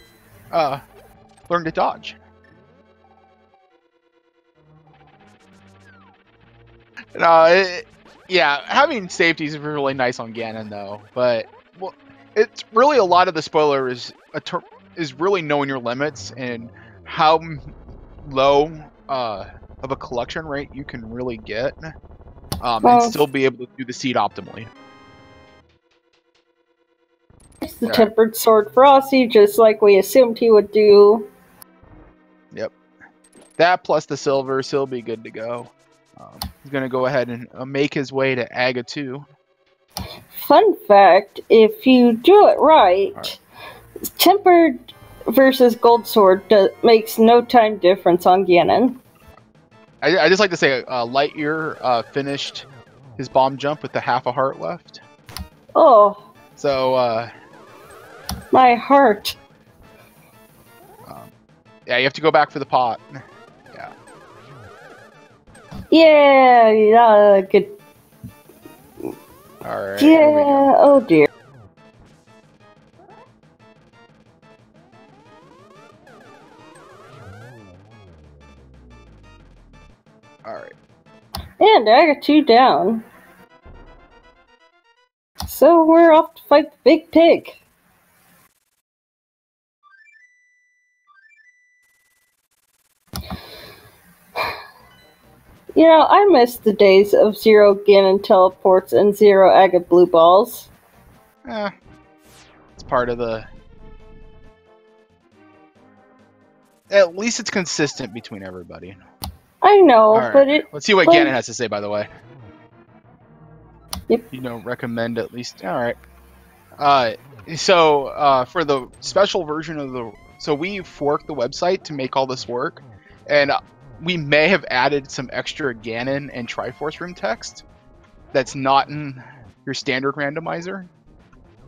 Learn to dodge. Yeah, having safety is really nice on Ganon, though. But well, it's really a lot of the spoiler is really knowing your limits and how low of a collection rate you can really get, and still be able to do the seed optimally. It's the tempered sword for Aussie, just like we assumed he would do. Yep. That plus the silver, so he'll be good to go. He's going to go ahead and make his way to Aga 2. Fun fact, if you do it right, tempered versus gold sword makes no time difference on Ganon. I just like to say Lightyear finished his bomb jump with the half a heart left. Oh. So, my heart. Yeah, you have to go back for the pot. Yeah. Yeah, good. Alright. Yeah, oh dear. Alright. And I got 2 down. So we're off to fight the big pig. You know, I miss the days of 0 Ganon teleports and 0 Aga blue balls. It's part of the... At least it's consistent between everybody. I know, right. but it... Let's see what Ganon has to say, by the way. Yep. You know, recommend at least... Alright. So, for the special version of the... So we forked the website to make all this work. And we may have added some extra Ganon and Triforce room text that's not in your standard randomizer.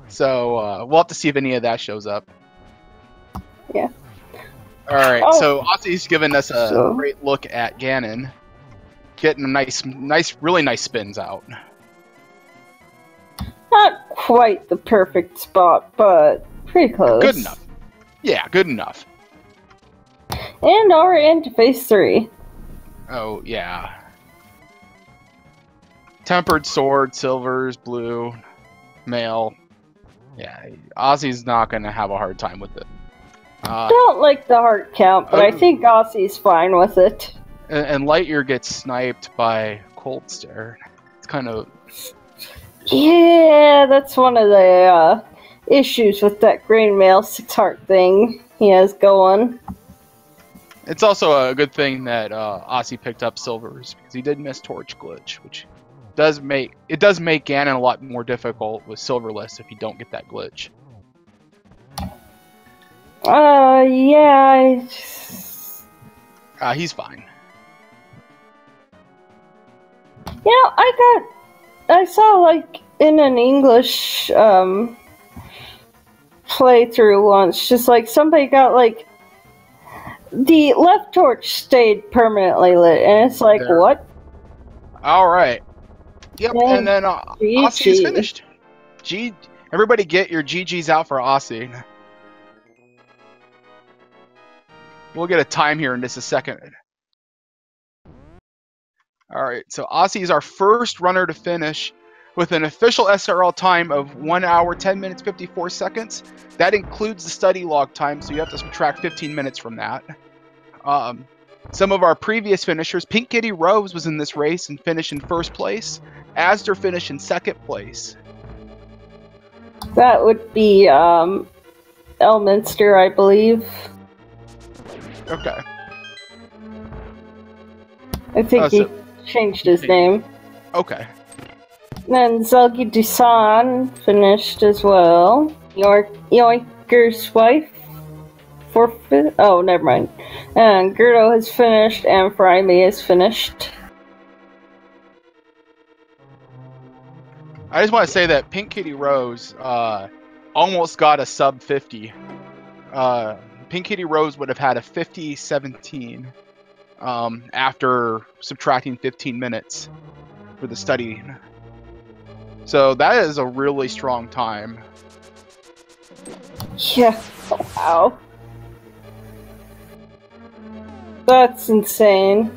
So we'll have to see if any of that shows up. Yeah. Alright, so Aussie's given us a great look at Ganon. Getting nice, really nice spins out. Not quite the perfect spot, but pretty close. Good enough. Yeah, good enough. And already into phase 3. Oh, yeah. Tempered sword, silvers, blue, male. Yeah, Aussie's not going to have a hard time with it. Don't like the heart count, but I think Aussie's fine with it. And Lightyear gets sniped by Cold Stare. It's kind of... Yeah, that's one of the issues with that Green Mail 6-heart thing he has going. It's also a good thing that Aussie picked up Silvers, because he did miss Torch Glitch, which does make Ganon a lot more difficult with Silverless if you don't get that glitch. Yeah. He's fine. You know, I saw, like, in an English playthrough once, just like somebody got, like, the left torch stayed permanently lit, and it's like, There. what? Alright. Yep, and then GG. Aussie's finished. Everybody get your GG's out for Aussie. We'll get a time here in just a second. Alright, so Aussie is our first runner to finish with an official SRL time of 1 hour, 10 minutes, 54 seconds. That includes the study log time, so you have to subtract 15 minutes from that. Some of our previous finishers, Pink Kitty Rose was in this race and finished in first place. Astor finished in second place. That would be Elminster, I believe. Okay. I think he changed his name. Okay. Then Zelgi Dusan finished as well. Yoinker's wife forfeit. Oh, never mind. And Gerdo has finished, and Fryme has finished. I just want to say that Pink Kitty Rose almost got a sub 50. Pink Kitty Rose would have had a 50-17 after subtracting 15 minutes for the study. So that is a really strong time. Yeah. Wow. That's insane.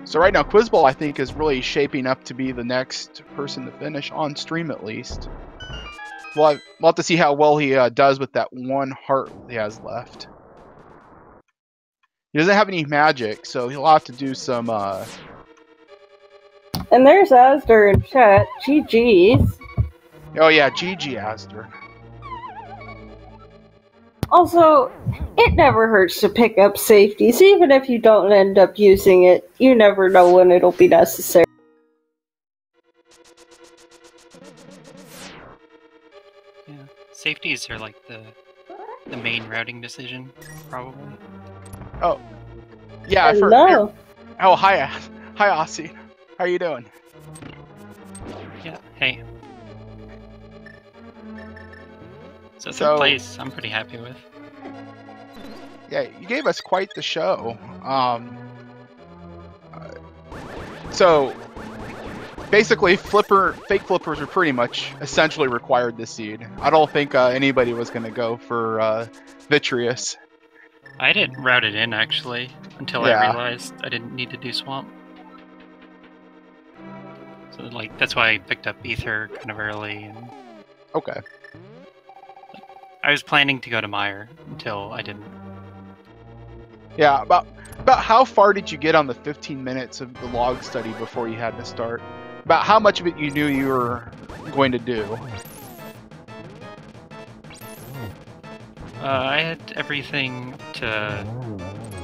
So right now, Quizball, I think, is really shaping up to be the next person to finish on stream, at least. We'll have to see how well he does with that one heart he has left. He doesn't have any magic, so he'll have to do some... And there's Asder in chat. GG's. Oh yeah, GG Asder. Also, it never hurts to pick up safeties. Even if you don't end up using it, you never know when it'll be necessary. Yeah, safeties are like the main routing decision, probably. Oh, yeah. Hello. Oh, hi Aussie. How are you doing? Yeah. Hey. So third place, I'm pretty happy with. Yeah, you gave us quite the show. So basically, fake flippers are pretty much essentially required this seed. I don't think anybody was going to go for Vitreous. I didn't route it in actually until I realized I didn't need to do Swamp. So like that's why I picked up Ether kind of early. And okay. I was planning to go to Meyer until I didn't. Yeah, about how far did you get on the 15 minutes of the log study before you had to start? About how much of it you knew you were going to do? I had everything to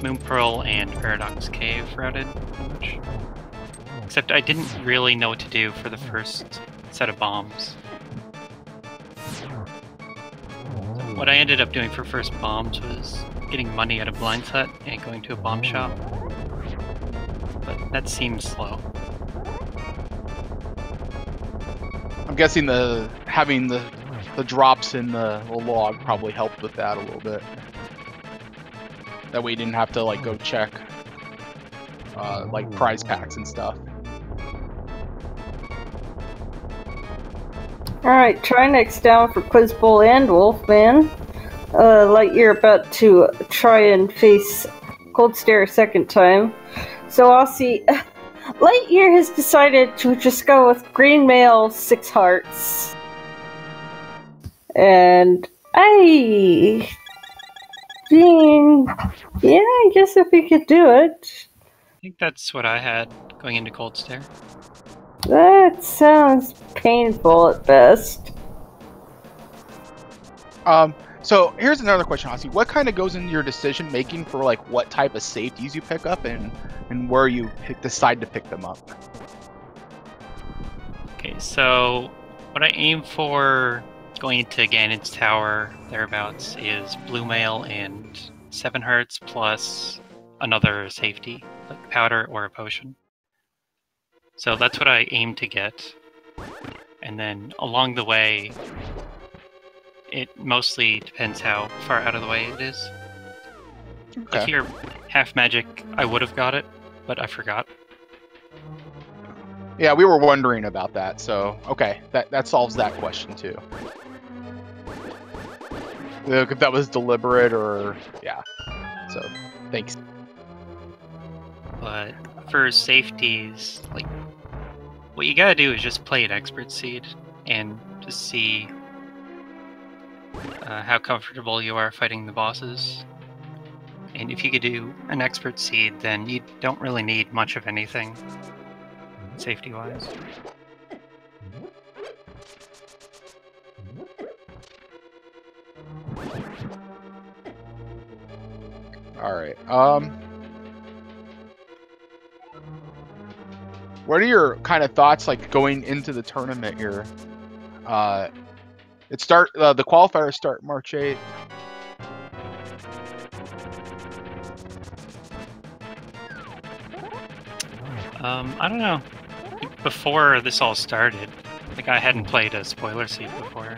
Moonpearl and Paradox Cave routed, pretty much. Except I didn't really know what to do for the first set of bombs. What I ended up doing for first bombs was getting money at a blind set and going to a bomb shop. But that seems slow. I'm guessing having the drops in the log probably helped with that a little bit. That way you didn't have to like go check like prize packs and stuff. Alright, try next down for Quizbowl and Wolfman. Lightyear about to try and face Cold Stare a second time. So I'll see. Lightyear has decided to just go with Green Male 6 hearts. And I mean, yeah, I guess if we could do it. I think that's what I had going into Cold Stare. That sounds painful at best. So here's another question, Hossie. What kind of goes into your decision making for like what type of safeties you pick up and where you decide to pick them up? Okay, so what I aim for going into Ganon's Tower, thereabouts, is Blue Mail and 7 hearts plus another safety, like powder or a potion. So that's what I aim to get. And then along the way, it mostly depends how far out of the way it is. Okay. If you're half magic, I would have got it, but I forgot. Yeah, we were wondering about that, so okay, that solves that question too. If that was deliberate or yeah. So thanks. But for safeties, like, what you gotta do is just play an expert seed and just see how comfortable you are fighting the bosses. And if you could do an expert seed, then you don't really need much of anything, safety-wise. Alright, what are your kind of thoughts like going into the tournament here? The qualifiers start March 8th. I don't know. Before this all started, like, I hadn't played a spoiler seed before.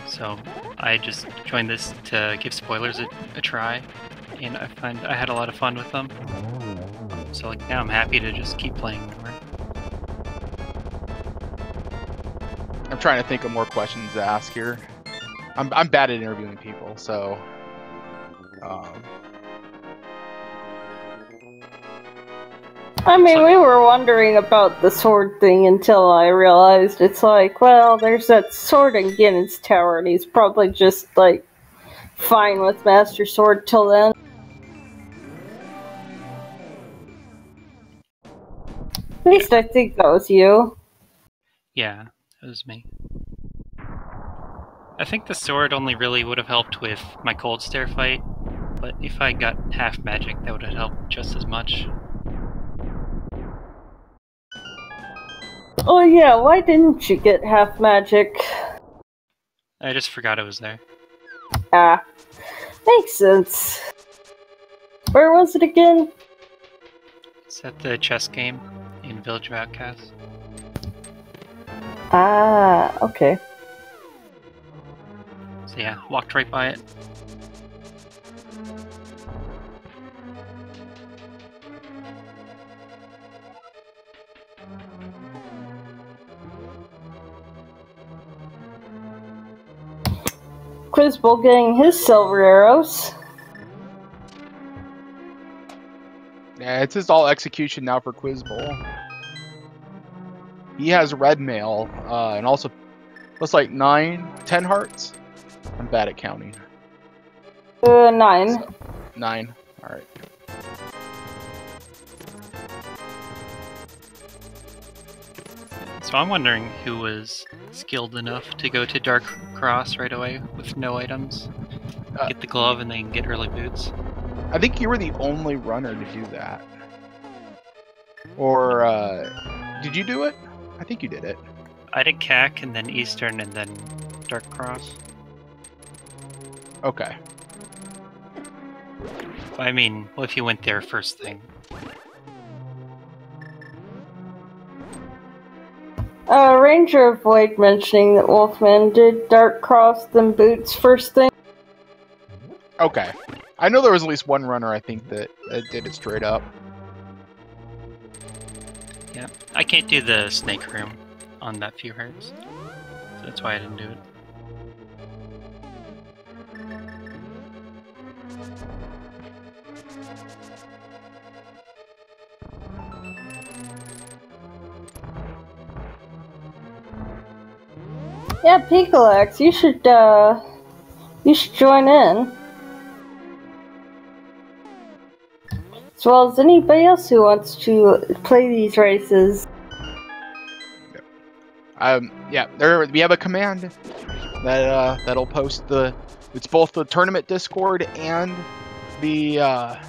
So I just joined this to give spoilers a try, and I find I had a lot of fun with them. So like now I'm happy to just keep playing more. I'm trying to think of more questions to ask here. I'm bad at interviewing people, so I mean, we were wondering about the sword thing until I realized it's like, well, there's that sword in Ganon's Tower, and he's probably just, like, fine with Master Sword till then. At least I think that was you. Yeah, it was me. I think the sword only really would have helped with my Cold Stare fight, but if I got half magic, that would have helped just as much. Oh yeah, why didn't you get half magic? I just forgot it was there. Ah, makes sense. Where was it again? It's at the chess game in Village of Outcasts. Ah, okay. So yeah, walked right by it. Quizbull getting his silver arrows. yeah, it's just all execution now for Quizbull. He has red mail, and also looks like 10 hearts. I'm bad at counting. 9. So, 9. All right. So I'm wondering who was skilled enough to go to Dark Cross right away with no items, get the glove, and then get early boots. I think you were the only runner to do that. Or did you do it? I think you did it. I did CAC, and then Eastern, and then Dark Cross. Okay. I mean, well, if you went there first thing. Ranger avoid mentioning that Wolfman did Dark Cross then Boots first thing. Okay. I know there was at least one runner, I think, that did it straight up. Yeah, I can't do the snake room on that few hearts. So that's why I didn't do it. Yeah, Picolax, you should join in. As well as anybody else who wants to play these races. Yeah, we have a command that'll post it's both the tournament Discord and the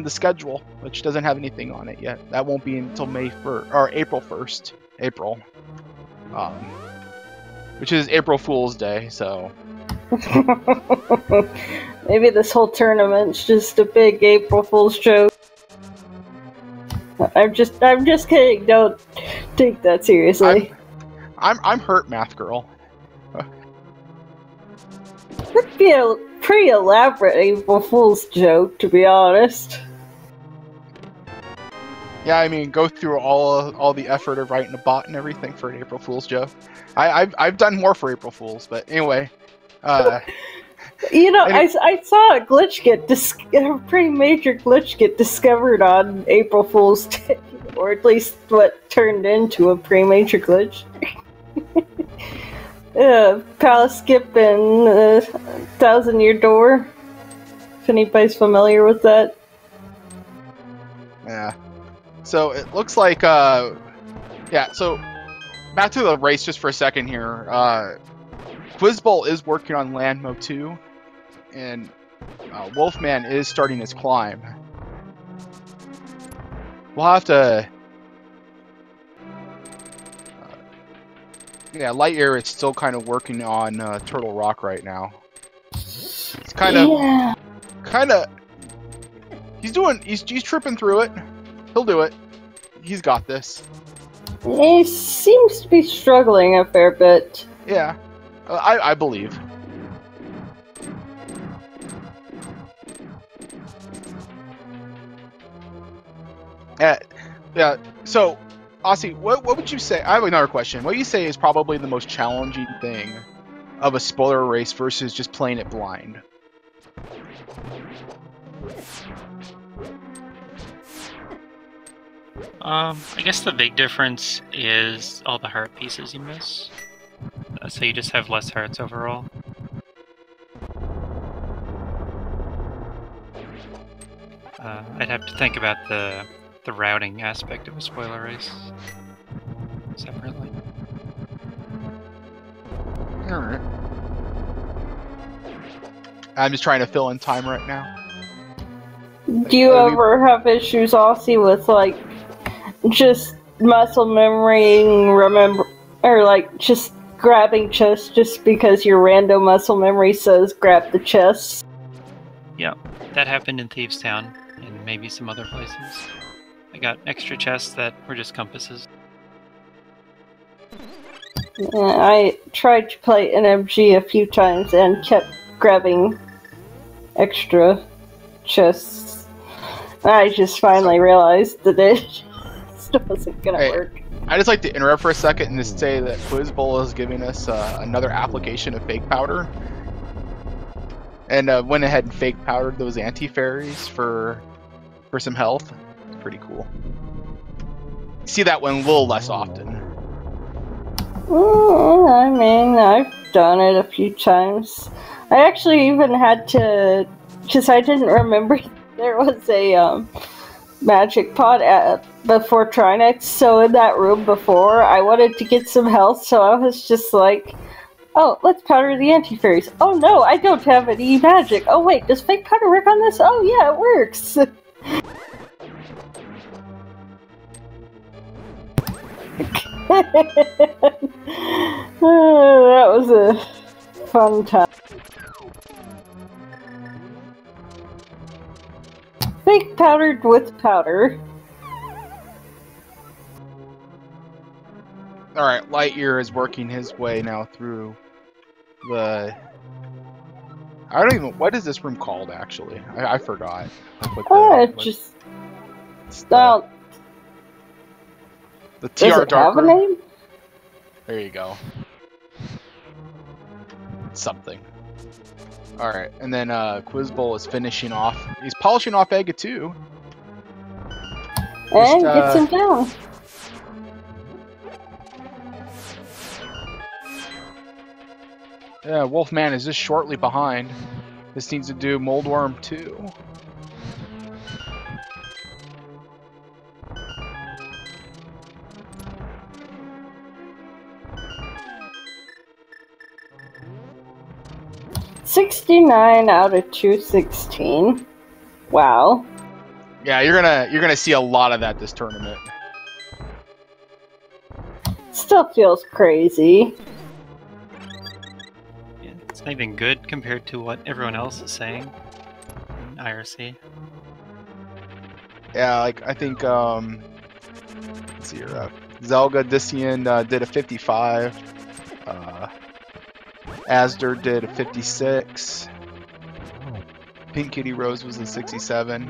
schedule, which doesn't have anything on it yet. That won't be until April 1st. Which is April Fool's Day, so maybe this whole tournament's just a big April Fool's joke. I'm just kidding. Don't take that seriously. I'm hurt, Math Girl. That'd be a pretty elaborate April Fool's joke, to be honest. Yeah, I mean, go through all the effort of writing a bot and everything for an April Fool's joke. I've done more for April Fools, but anyway. You know, I saw a glitch a pretty major glitch get discovered on April Fool's Day, or at least what turned into a pretty major glitch. Palace skip in 1,000-Year Door. If anybody's familiar with that. Yeah. So it looks like, yeah, so back to the race just for a second here. Quizzball is working on Landmo 2, and Wolfman is starting his climb. We'll have to... yeah, Lightyear is still kind of working on Turtle Rock right now. It's kind of... He's tripping through it. He'll do it. He's got this. He seems to be struggling a fair bit. Yeah, I believe. Yeah. So, Aussie, what would you say? I have another question. What do you say is probably the most challenging thing of a spoiler race versus just playing it blind? I guess the big difference is all the heart pieces you miss. So you just have less hearts overall. I'd have to think about the routing aspect of a spoiler race separately. Alright. I'm just trying to fill in time right now. Do you ever have issues, Aussie, with like just muscle memory, or like just grabbing chests just because your random muscle memory says grab the chest? Yeah, that happened in Thieves Town and maybe some other places. I got extra chests that were just compasses. Yeah, I tried to play NMG a few times and kept grabbing extra chests. I just finally realized that it just wasn't gonna work. I'd just like to interrupt for a second and just say that Quizzbowl is giving us another application of fake powder. And went ahead and fake powdered those anti-fairies for some health. It's pretty cool. You see that one a little less often. I mean, I've done it a few times. I actually even had to, because I didn't remember there was a magic pot before Trinex, so in that room before, I wanted to get some health, so I was just like, oh, let's powder the anti-fairies. Oh no, I don't have any magic. Oh wait, does fake powder work on this? Oh yeah, it works. That was a fun time. Fake powdered with powder. Alright, Lightyear is working his way now through the... I don't even... What is this room called, actually? I forgot. Just... The TR Does it Darker. have a name? There you go. Something. Alright, and then Quizzbowl is finishing off. He's polishing off Ega 2. And gets him down. Yeah, Wolfman is just shortly behind. This needs to do Moldworm 2. $69 out of 216. Wow. Yeah, you're gonna see a lot of that this tournament. Still feels crazy. Yeah, it's not even good compared to what everyone else is saying in IRC. Yeah, like I think let's see here. Zelga Dician did a 55. Asder did a 56. Pink Kitty Rose was a 67.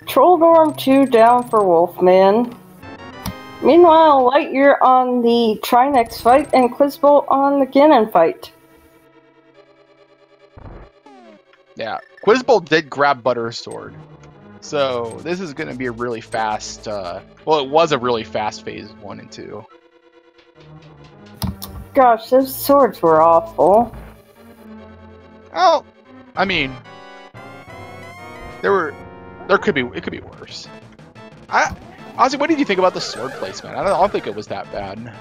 Trolldorm 2 down for Wolfman. Meanwhile, Lightyear on the Trinex fight and Quizbolt on the Ganon fight. Yeah, Quizbolt did grab Butter's sword. So this is going to be a really fast, well, it was a really fast phase 1 and 2. Gosh, those swords were awful. Oh, I mean, it could be worse. Honestly, what did you think about the sword placement? I don't think it was that bad.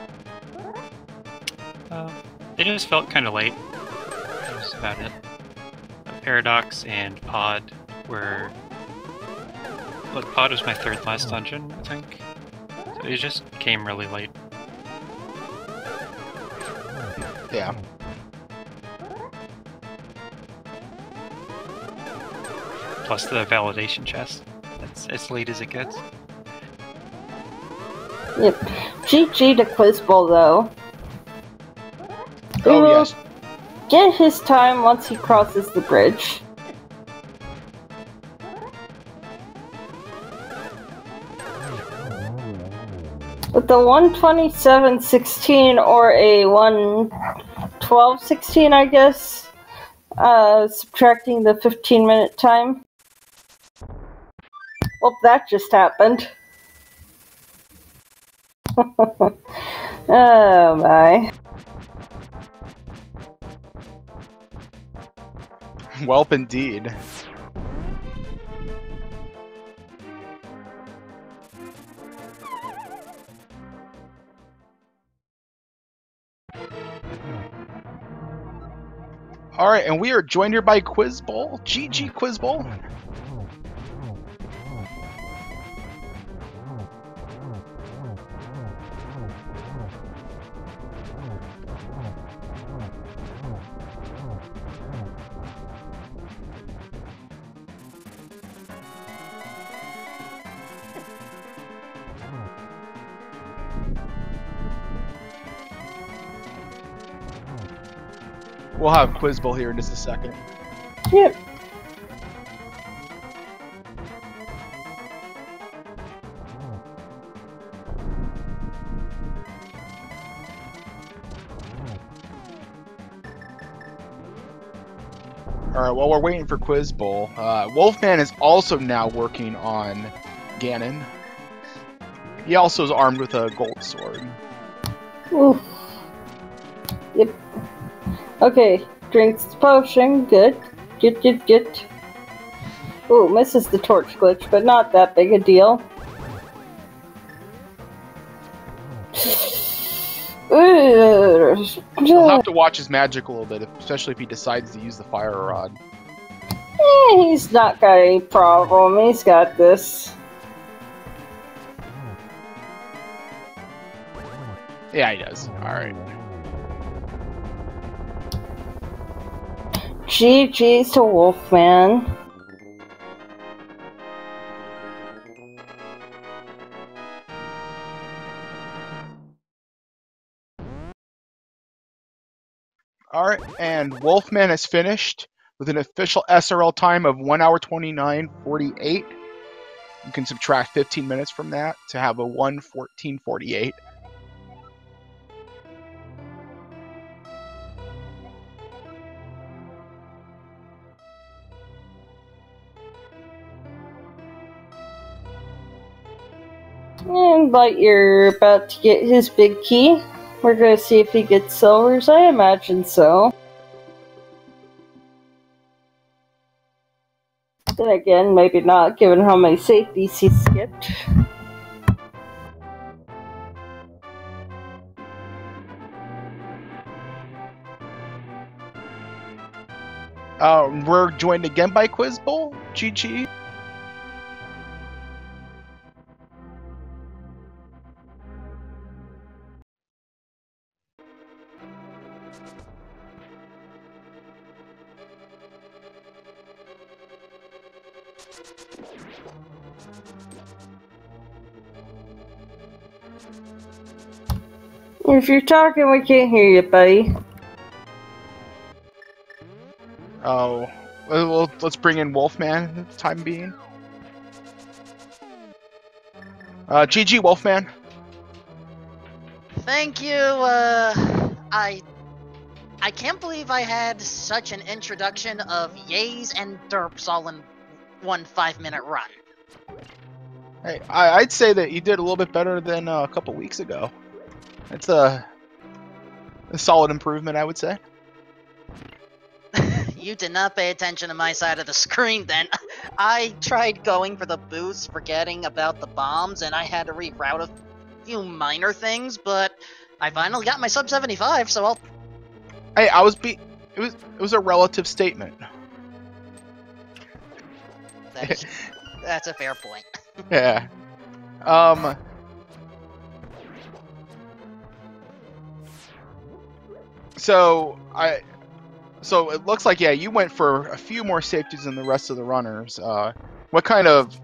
They just felt kind of late. That was about it. Paradox and Pod were... Look, Pod was my third last dungeon, I think. So it just came really late. Yeah. Plus the validation chest. That's as late as it gets. Yep. GG to Quizbolt, though. Oh, yes. Get his time once he crosses the bridge. With the 127.16 or a 112.16, I guess, subtracting the 15-minute time. Well, that just happened. Oh my. Welp indeed. Alright, and we are joined here by Quizbolt. GG Quizbolt. We'll have Quizbolt here in just a second. Yep. Alright, while we're waiting for Quizbolt, Wolfman is also now working on Ganon. He also is armed with a gold sword. Oof. Yep. Okay, drinks the potion. Good. Get. Ooh, misses the torch glitch, but not that big a deal. He'll have to watch his magic a little bit, especially if he decides to use the fire rod. He's not got any problem. He's got this. Yeah, he does. Alright. GG's to Wolfman. Alright, and Wolfman has finished with an official SRL time of 1 hour 29:48. You can subtract 15 minutes from that to have a 1:14:48. And Lightyear about to get his big key. We're gonna see if he gets silvers. I imagine so. Then again, maybe not, given how many safeties he skipped. We're joined again by Quiz Bowl. GG. If you're talking, we can't hear you, buddy. Oh, well, let's bring in Wolfman for the time being. GG, Wolfman. Thank you. I can't believe I had such an introduction of yays and derps all in one 5-minute run. Hey, I'd say that you did a little bit better than a couple weeks ago. It's a solid improvement, I would say. You did not pay attention to my side of the screen then. I tried going for the boost, forgetting about the bombs, and I had to reroute a few minor things, but I finally got my sub 75, so I'll... Hey, it was a relative statement. That's a fair point. Yeah. So it looks like, yeah, you went for a few more safeties than the rest of the runners. What kind of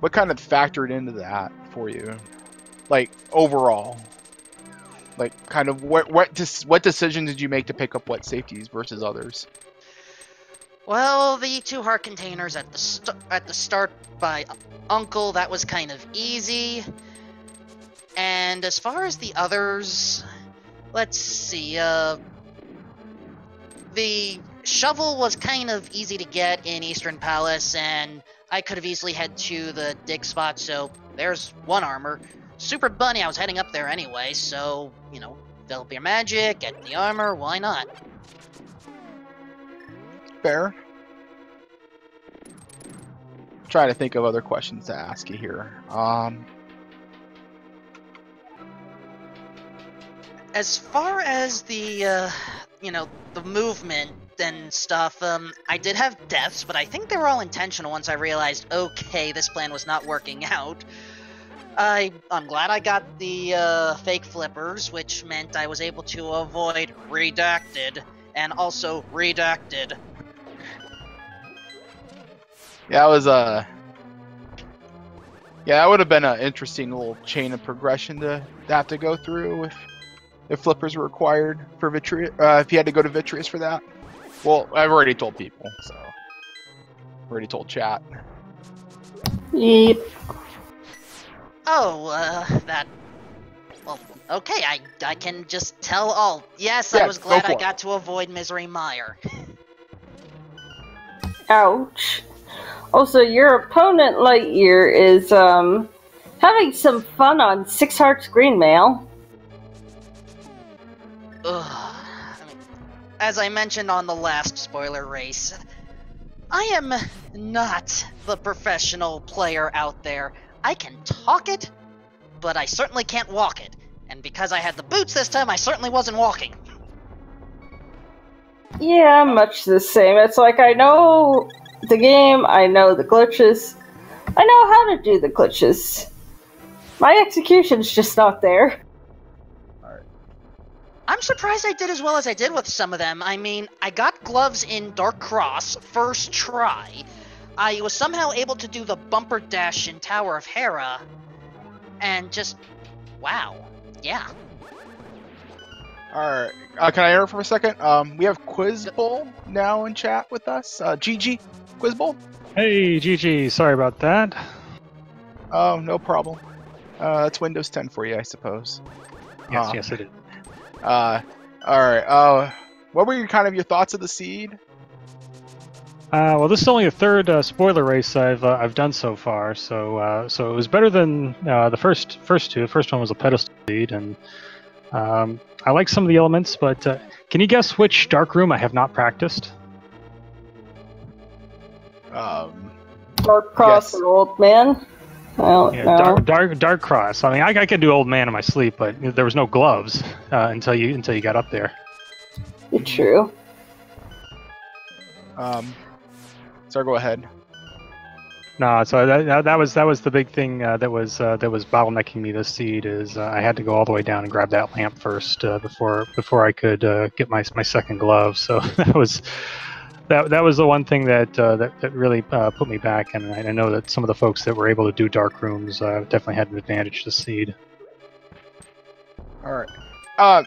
factored into that for you, like overall? Like, kind of what decision did you make to pick up what safeties versus others? Well, the 2 heart containers at the start by Uncle, that was kind of easy. And as far as the others, let's see, the shovel was kind of easy to get in Eastern Palace, and I could have easily head to the dig spot, so there's 1 armor. Super Bunny, I was heading up there anyway, so, you know, develop your magic, get the armor, why not? Fair. Trying to think of other questions to ask you here. As far as the, you know, the movement and stuff, I did have deaths, but I think they were all intentional once I realized, okay, this plan was not working out. I'm glad I got the, fake flippers, which meant I was able to avoid redacted, and also redacted. Yeah, that was yeah, that would have been an interesting little chain of progression to have to go through if flippers were required for Vitreous. If you had to go to Vitreous for that. Well, I've already told people, so already told chat. Yep. Oh, that... Well, okay, I can just tell all. Yes, Yeah, I was glad go for I it. got to avoid Misery Mire. Ouch. Also, your opponent Lightyear is having some fun on 6 Hearts Green Mail. Ugh. I mean, as I mentioned on the last spoiler race, I am not the professional player out there. I can talk it, but I certainly can't walk it. And because I had the boots this time, I certainly wasn't walking. Yeah, much the same. It's like, I know the game, I know the glitches, I know how to do the glitches. My execution's just not there. I'm surprised I did as well as I did with some of them. I mean, I got gloves in Dark Cross first try. I was somehow able to do the bumper dash in Tower of Hera. And just, wow. Yeah. Alright, can I interrupt for a second? We have Quiz Bowl now in chat with us. GG, Quiz Bowl? Hey, GG, sorry about that. Oh, no problem. That's Windows 10 for you, I suppose. Yes, yes, it is. Alright, what were your thoughts of the seed? Well, this is only the third spoiler race I've done so far, so so it was better than the first two. The first one was a pedestal lead, and I like some of the elements, but can you guess which dark room I have not practiced? Dark Cross Yes. or Old Man? I don't know. Dark Cross. I mean, I could do Old Man in my sleep, but there was no gloves until you got up there. True. Sorry, go ahead. No, so that was the big thing that was bottlenecking me this seed is I had to go all the way down and grab that lamp first before I could get my second glove. So that was the one thing that really put me back, and I know that some of the folks that were able to do dark rooms definitely had an advantage this seed. All right.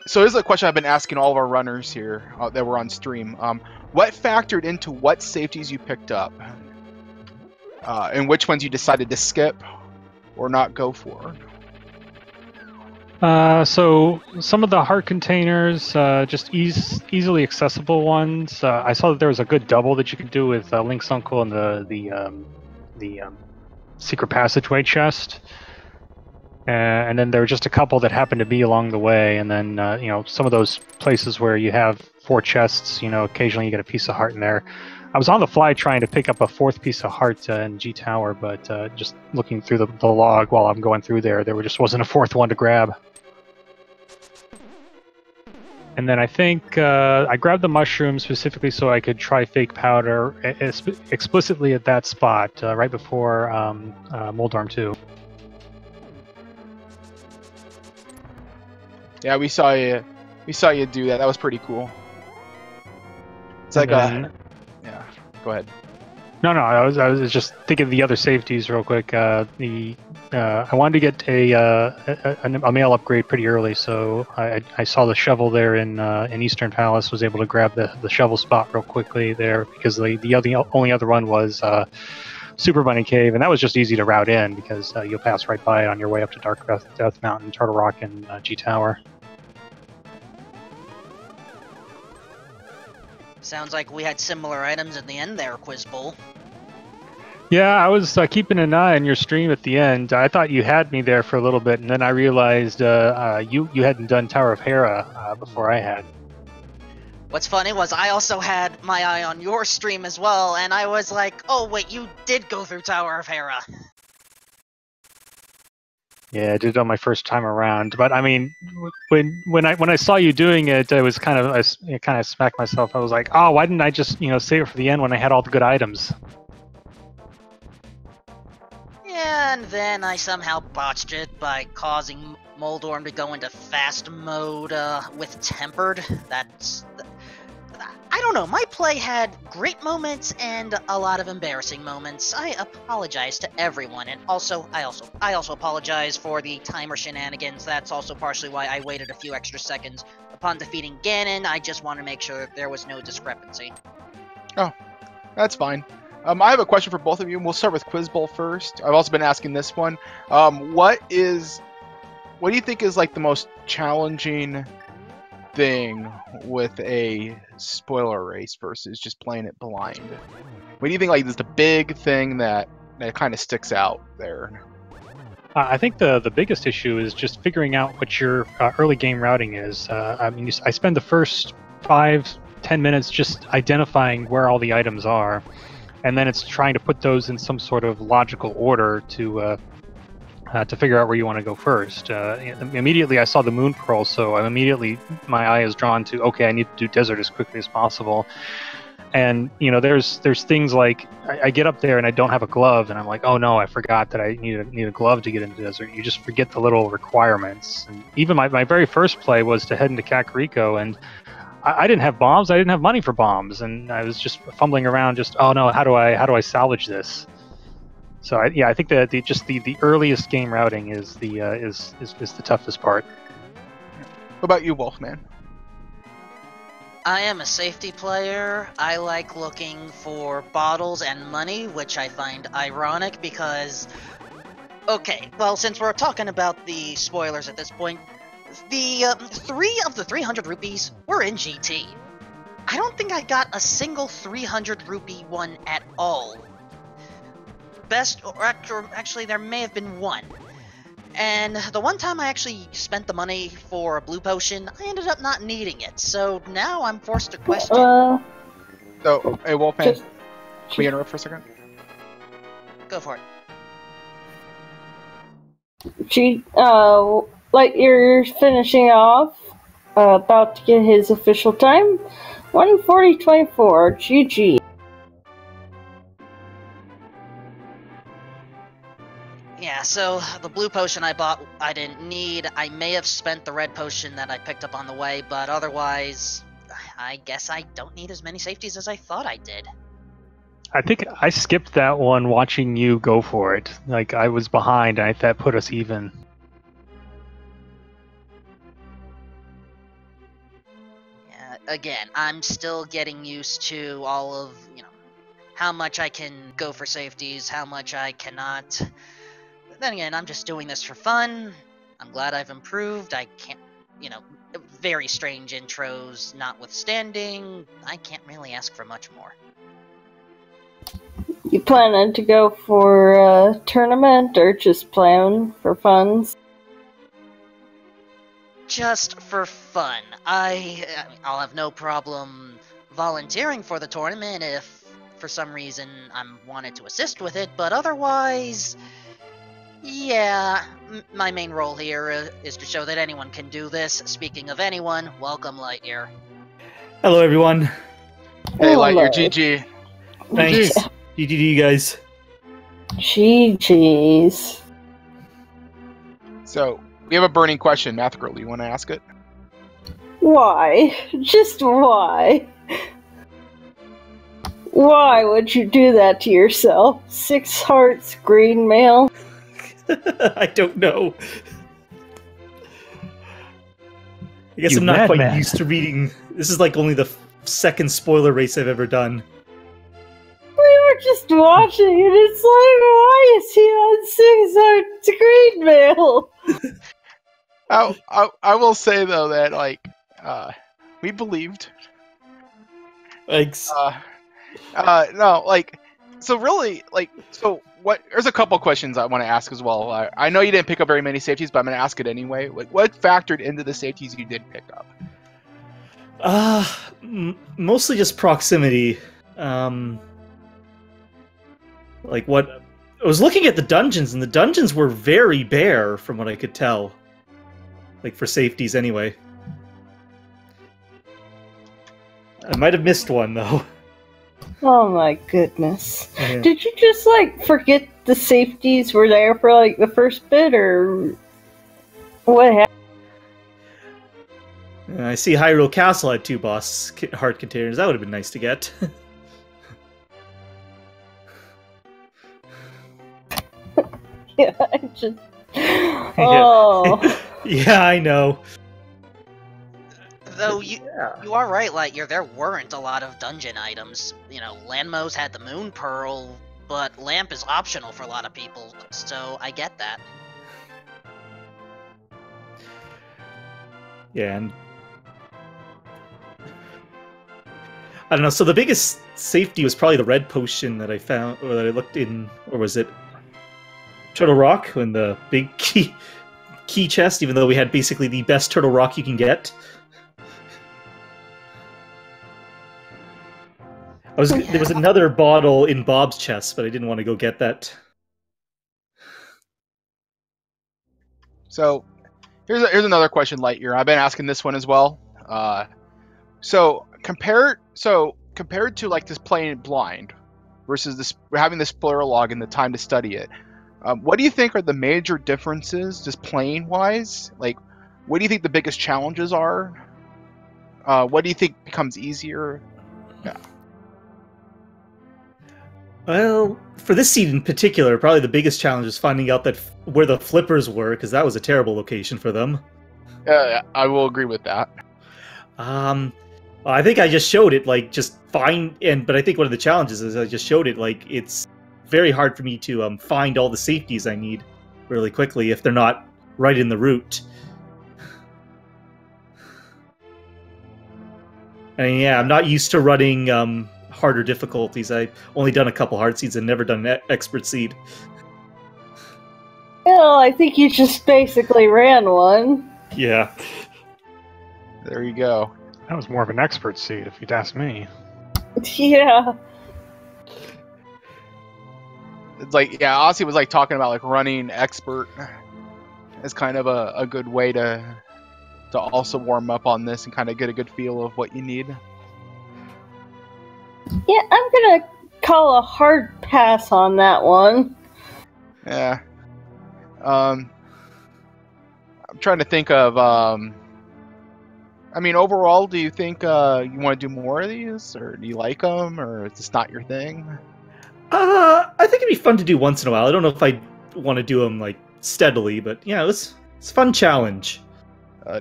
So this is a question I've been asking all of our runners here that were on stream. What factored into what safeties you picked up? And which ones you decided to skip or not go for? So some of the heart containers, just easily accessible ones. I saw that there was a good double that you could do with Link's Uncle and the secret passageway chest. And then there were just a couple that happened to be along the way, and then some of those places where you have 4 chests, occasionally you get a piece of heart in there. I was on the fly trying to pick up a 4th piece of heart in G Tower, but just looking through the log while I'm going through there just wasn't a 4th one to grab. And then I think I grabbed the mushroom specifically so I could try fake powder explicitly at that spot right before Moldorm 2. Yeah, we saw you do that. That was pretty cool. It's like yeah. Go ahead. No, I was just thinking of the other safeties real quick. I wanted to get a mail upgrade pretty early, so I saw the shovel there in Eastern Palace. Was able to grab the shovel spot real quickly there because the only other one was Super Bunny Cave, and that was just easy to route in because you'll pass right by it on your way up to Dark Death Mountain, Turtle Rock, and G Tower. Sounds like we had similar items in the end there, Quiz Bowl. Yeah, I was keeping an eye on your stream at the end. I thought you had me there for a little bit, and then I realized you hadn't done Tower of Hera before I had. What's funny was I also had my eye on your stream as well, and I was like, oh wait, you did go through Tower of Hera. Yeah, I did it on my first time around. But I mean, when I saw you doing it, it was I kind of smacked myself. I was like, oh, why didn't I just save it for the end when I had all the good items? Yeah, and then I somehow botched it by causing Moldorm to go into fast mode with Tempered. I don't know, my play had great moments and a lot of embarrassing moments. I apologize to everyone, and I also apologize for the timer shenanigans. That's also partially why I waited a few extra seconds. Upon defeating Ganon, I just want to make sure there was no discrepancy. Oh, that's fine. I have a question for both of you, and we'll start with Quiz Bowl first. I've also been asking this one. What do you think is like the most challenging thing with a spoiler race versus just playing it blind? What do you think is the big thing that kind of sticks out there? I think the biggest issue is just figuring out what your early game routing is. I mean, I spend the first 5-10 minutes just identifying where all the items are, and then it's trying to put those in some sort of logical order to figure out where you want to go first. Immediately I saw the Moon Pearl, so my eye is drawn to, okay, I need to do desert as quickly as possible. And there's things like I get up there and I don't have a glove, and I'm like, oh no, I forgot that I need a glove to get into desert. You just forget the little requirements. And even my very first play was to head into Kakariko, and I didn't have bombs. I didn't have money for bombs, and I was just fumbling around. Just, oh no, how do I salvage this? So I think that the earliest game routing is the toughest part. What about you, Wolfman? I am a safety player. I like looking for bottles and money, which I find ironic because, okay, well, since we're talking about the spoilers at this point, the 3 of the 300 rupees were in GT. I don't think I got a single 300 rupee one at all. Or actually, there may have been one. And the one time I actually spent the money for a blue potion, I ended up not needing it. So now I'm forced to question. So, hey, Wolfman, can we interrupt for a second? Go for it. Like you're finishing off, about to get his official time, 1:40:24. GG. Yeah, so the blue potion I bought, I didn't need. I may have spent the red potion that I picked up on the way, but otherwise, I guess I don't need as many safeties as I thought I did. I think I skipped that one watching you go for it. Like, I was behind, and that put us even. Yeah, again, I'm still getting used to all of, how much I can go for safeties, how much I cannot. But then again, I'm just doing this for fun. I'm glad I've improved. I can't, very strange intros notwithstanding, I can't really ask for much more. You planning to go for a tournament or just playing for funds? Just for fun. I'll have no problem volunteering for the tournament if for some reason I'm wanted to assist with it, but otherwise, yeah, my main role here is to show that anyone can do this. Speaking of anyone, welcome Lightyear. Hello everyone. Hey Lightyear, GG. Thanks. GG to you guys. GG's. So, we have a burning question, Math Girl. Do you want to ask it? Why? Just why? Why would you do that to yourself? 6 hearts, green mail. I don't know. I guess I'm not quite used to reading. This is like only the second spoiler race I've ever done. We were just watching, and it's like, why is he on 6 hearts, green mail? I will say though that we believed. Thanks. No, so really, so what? There's a couple questions I want to ask as well. I know you didn't pick up very many safeties, but I'm going to ask it anyway. What factored into the safeties you did pick up? Mostly just proximity. What I was looking at the dungeons, and the dungeons were very bare, from what I could tell. For safeties, anyway. I might have missed one though. Oh my goodness. Yeah. Did you just forget the safeties were there for the first bit, or what happened? I see Hyrule Castle had 2 boss heart containers. That would have been nice to get. Yeah, I just... Oh. Yeah, I know. Though you are right, Lightyear, there weren't a lot of dungeon items. Lanmos had the Moon Pearl, but Lamp is optional for a lot of people, so I get that. Yeah, and... I don't know, so the biggest safety was probably the red potion that I found, or that I looked in, or was it Turtle Rock, in the big key chest, even though we had basically the best Turtle Rock you can get. There was another bottle in Bob's chest, but I didn't want to go get that. So, here's another question, Lightyear. I've been asking this one as well. So compared to this playing it blind versus this having this spoiler log and the time to study it, what do you think are the major differences, just playing wise? What do you think the biggest challenges are? What do you think becomes easier? Yeah. Well, for this seed in particular, probably the biggest challenge is finding out where the flippers were, because that was a terrible location for them. I will agree with that. I think I just showed it, but I think one of the challenges is I just showed it, it's very hard for me to find all the safeties I need really quickly if they're not right in the route. And yeah, I'm not used to running harder difficulties. I've only done a couple hard seeds and never done an expert seed. Well, I think you just basically ran one. Yeah. There you go. That was more of an expert seed, if you'd ask me. Yeah. It's like, yeah, Aussie was like talking about like running expert as kind of a good way to also warm up on this and kind of get a good feel of what you need. Yeah, I'm gonna call a hard pass on that one. Yeah. I'm trying to think of. I mean, overall, do you think you want to do more of these, or do you like them, or is this not your thing? I think it'd be fun to do once in a while. I don't know if I want to do them like steadily, but yeah, it's a fun challenge.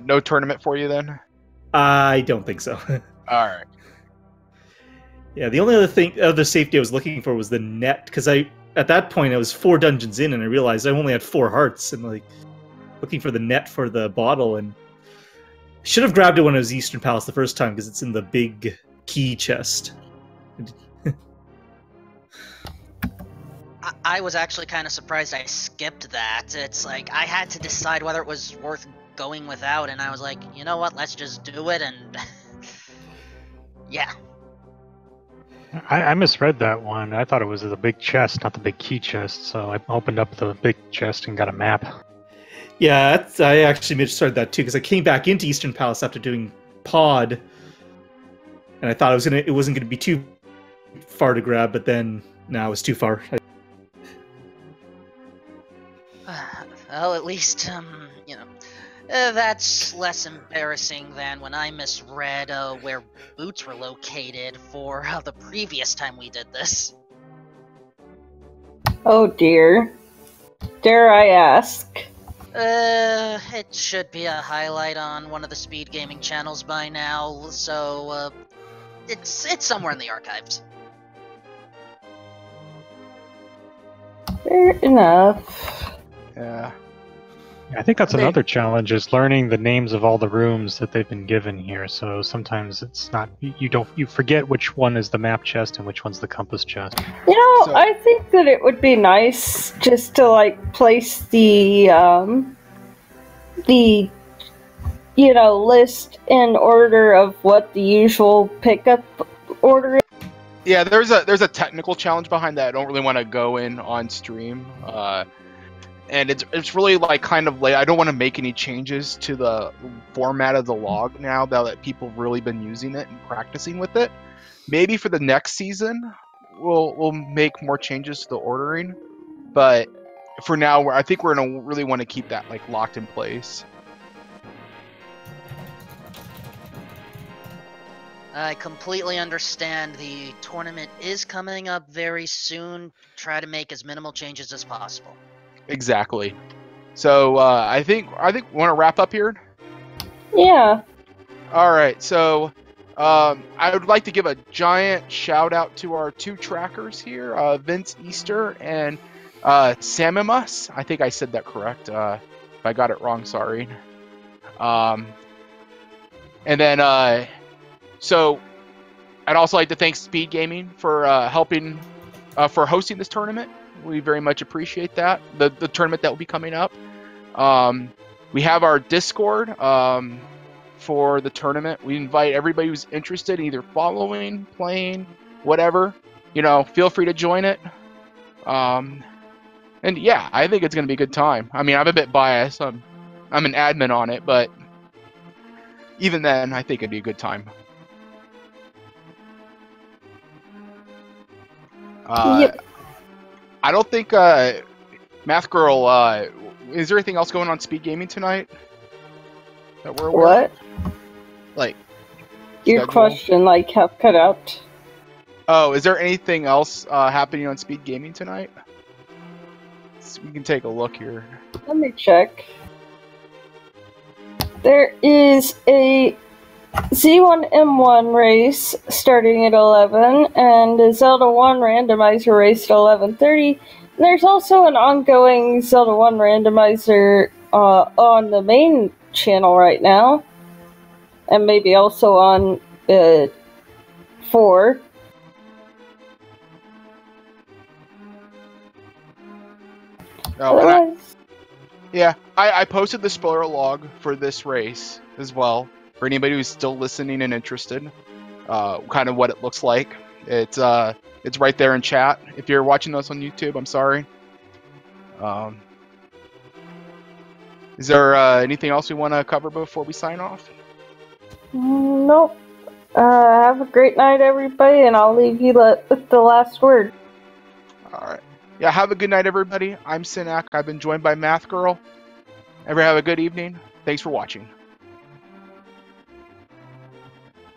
No tournament for you then? I don't think so. All right. Yeah, the only other safety I was looking for was the net, because at that point I was 4 dungeons in and I realized I only had 4 hearts, and like looking for the net for the bottle, and should have grabbed it when I was Eastern Palace the first time because it's in the big key chest. I was actually kind of surprised I skipped that. It's like I had to decide whether it was worth going without, and I was like, you know what, let's just do it, and yeah. I misread that one. I thought it was the big chest, not the big key chest, so I opened up the big chest and got a map. Yeah, I actually misread that too, because I came back into Eastern Palace after doing Pod, and I thought it wasn't going to be too far to grab, but then, no, it was too far. Well, at least, you know, that's less embarrassing than when I misread where boots were located for the previous time we did this. Oh dear. Dare I ask? It should be a highlight on one of the speed gaming channels by now, so, it's somewhere in the archives. Fair enough. Yeah. I think that's another challenge, is learning the names of all the rooms that they've been given here. So sometimes it's not, you forget which one is the map chest and which one's the compass chest. You know, So- I think that it would be nice just to like place the list in order of what the usual pickup order is. Yeah, there's a technical challenge behind that I don't really want to go in on stream. And it's really like kind of like I don't want to make any changes to the format of the log now that people have really been using it and practicing with it. Maybe for the next season we'll make more changes to the ordering, but for now I think we're gonna really want to keep that like locked in place. I completely understand the tournament is coming up very soon. Try to make as minimal changes as possible. Exactly. So I think we want to wrap up here. Yeah. All right. So I would like to give a giant shout out to our 2 trackers here, Vince Easter and Samimus. I think I said that correct. If I got it wrong, sorry. And then so I'd also like to thank Speed Gaming for helping for hosting this tournament. We very much appreciate that. The tournament that will be coming up. We have our Discord for the tournament. We invite everybody who's interested in either following, playing, whatever. Feel free to join it. And yeah, I think it's going to be a good time. I mean, I'm a bit biased. I'm an admin on it, but even then, I think it'd be a good time. Yep. I don't think Math Girl. Is there anything else going on Speed Gaming tonight that we're aware of? What? Like Your schedule? question, like, half cut out. Oh, is there anything else happening on Speed Gaming tonight? So we can take a look here. Let me check. There is a Z1M1 race starting at 11, and a Zelda 1 randomizer race at 11:30. And there's also an ongoing Zelda 1 randomizer on the main channel right now, and maybe also on 4. Oh, and Otherwise, I posted the spoiler log for this race as well for anybody who's still listening and interested. Kind of what it looks like. It's right there in chat. If you're watching us on YouTube, I'm sorry. Is there anything else we want to cover before we sign off? nope. Have a great night, everybody, and I'll leave you with the last word. All right. Yeah, have a good night, everybody. I'm Sinak. I've been joined by Math Girl. Ever have a good evening. Thanks for watching.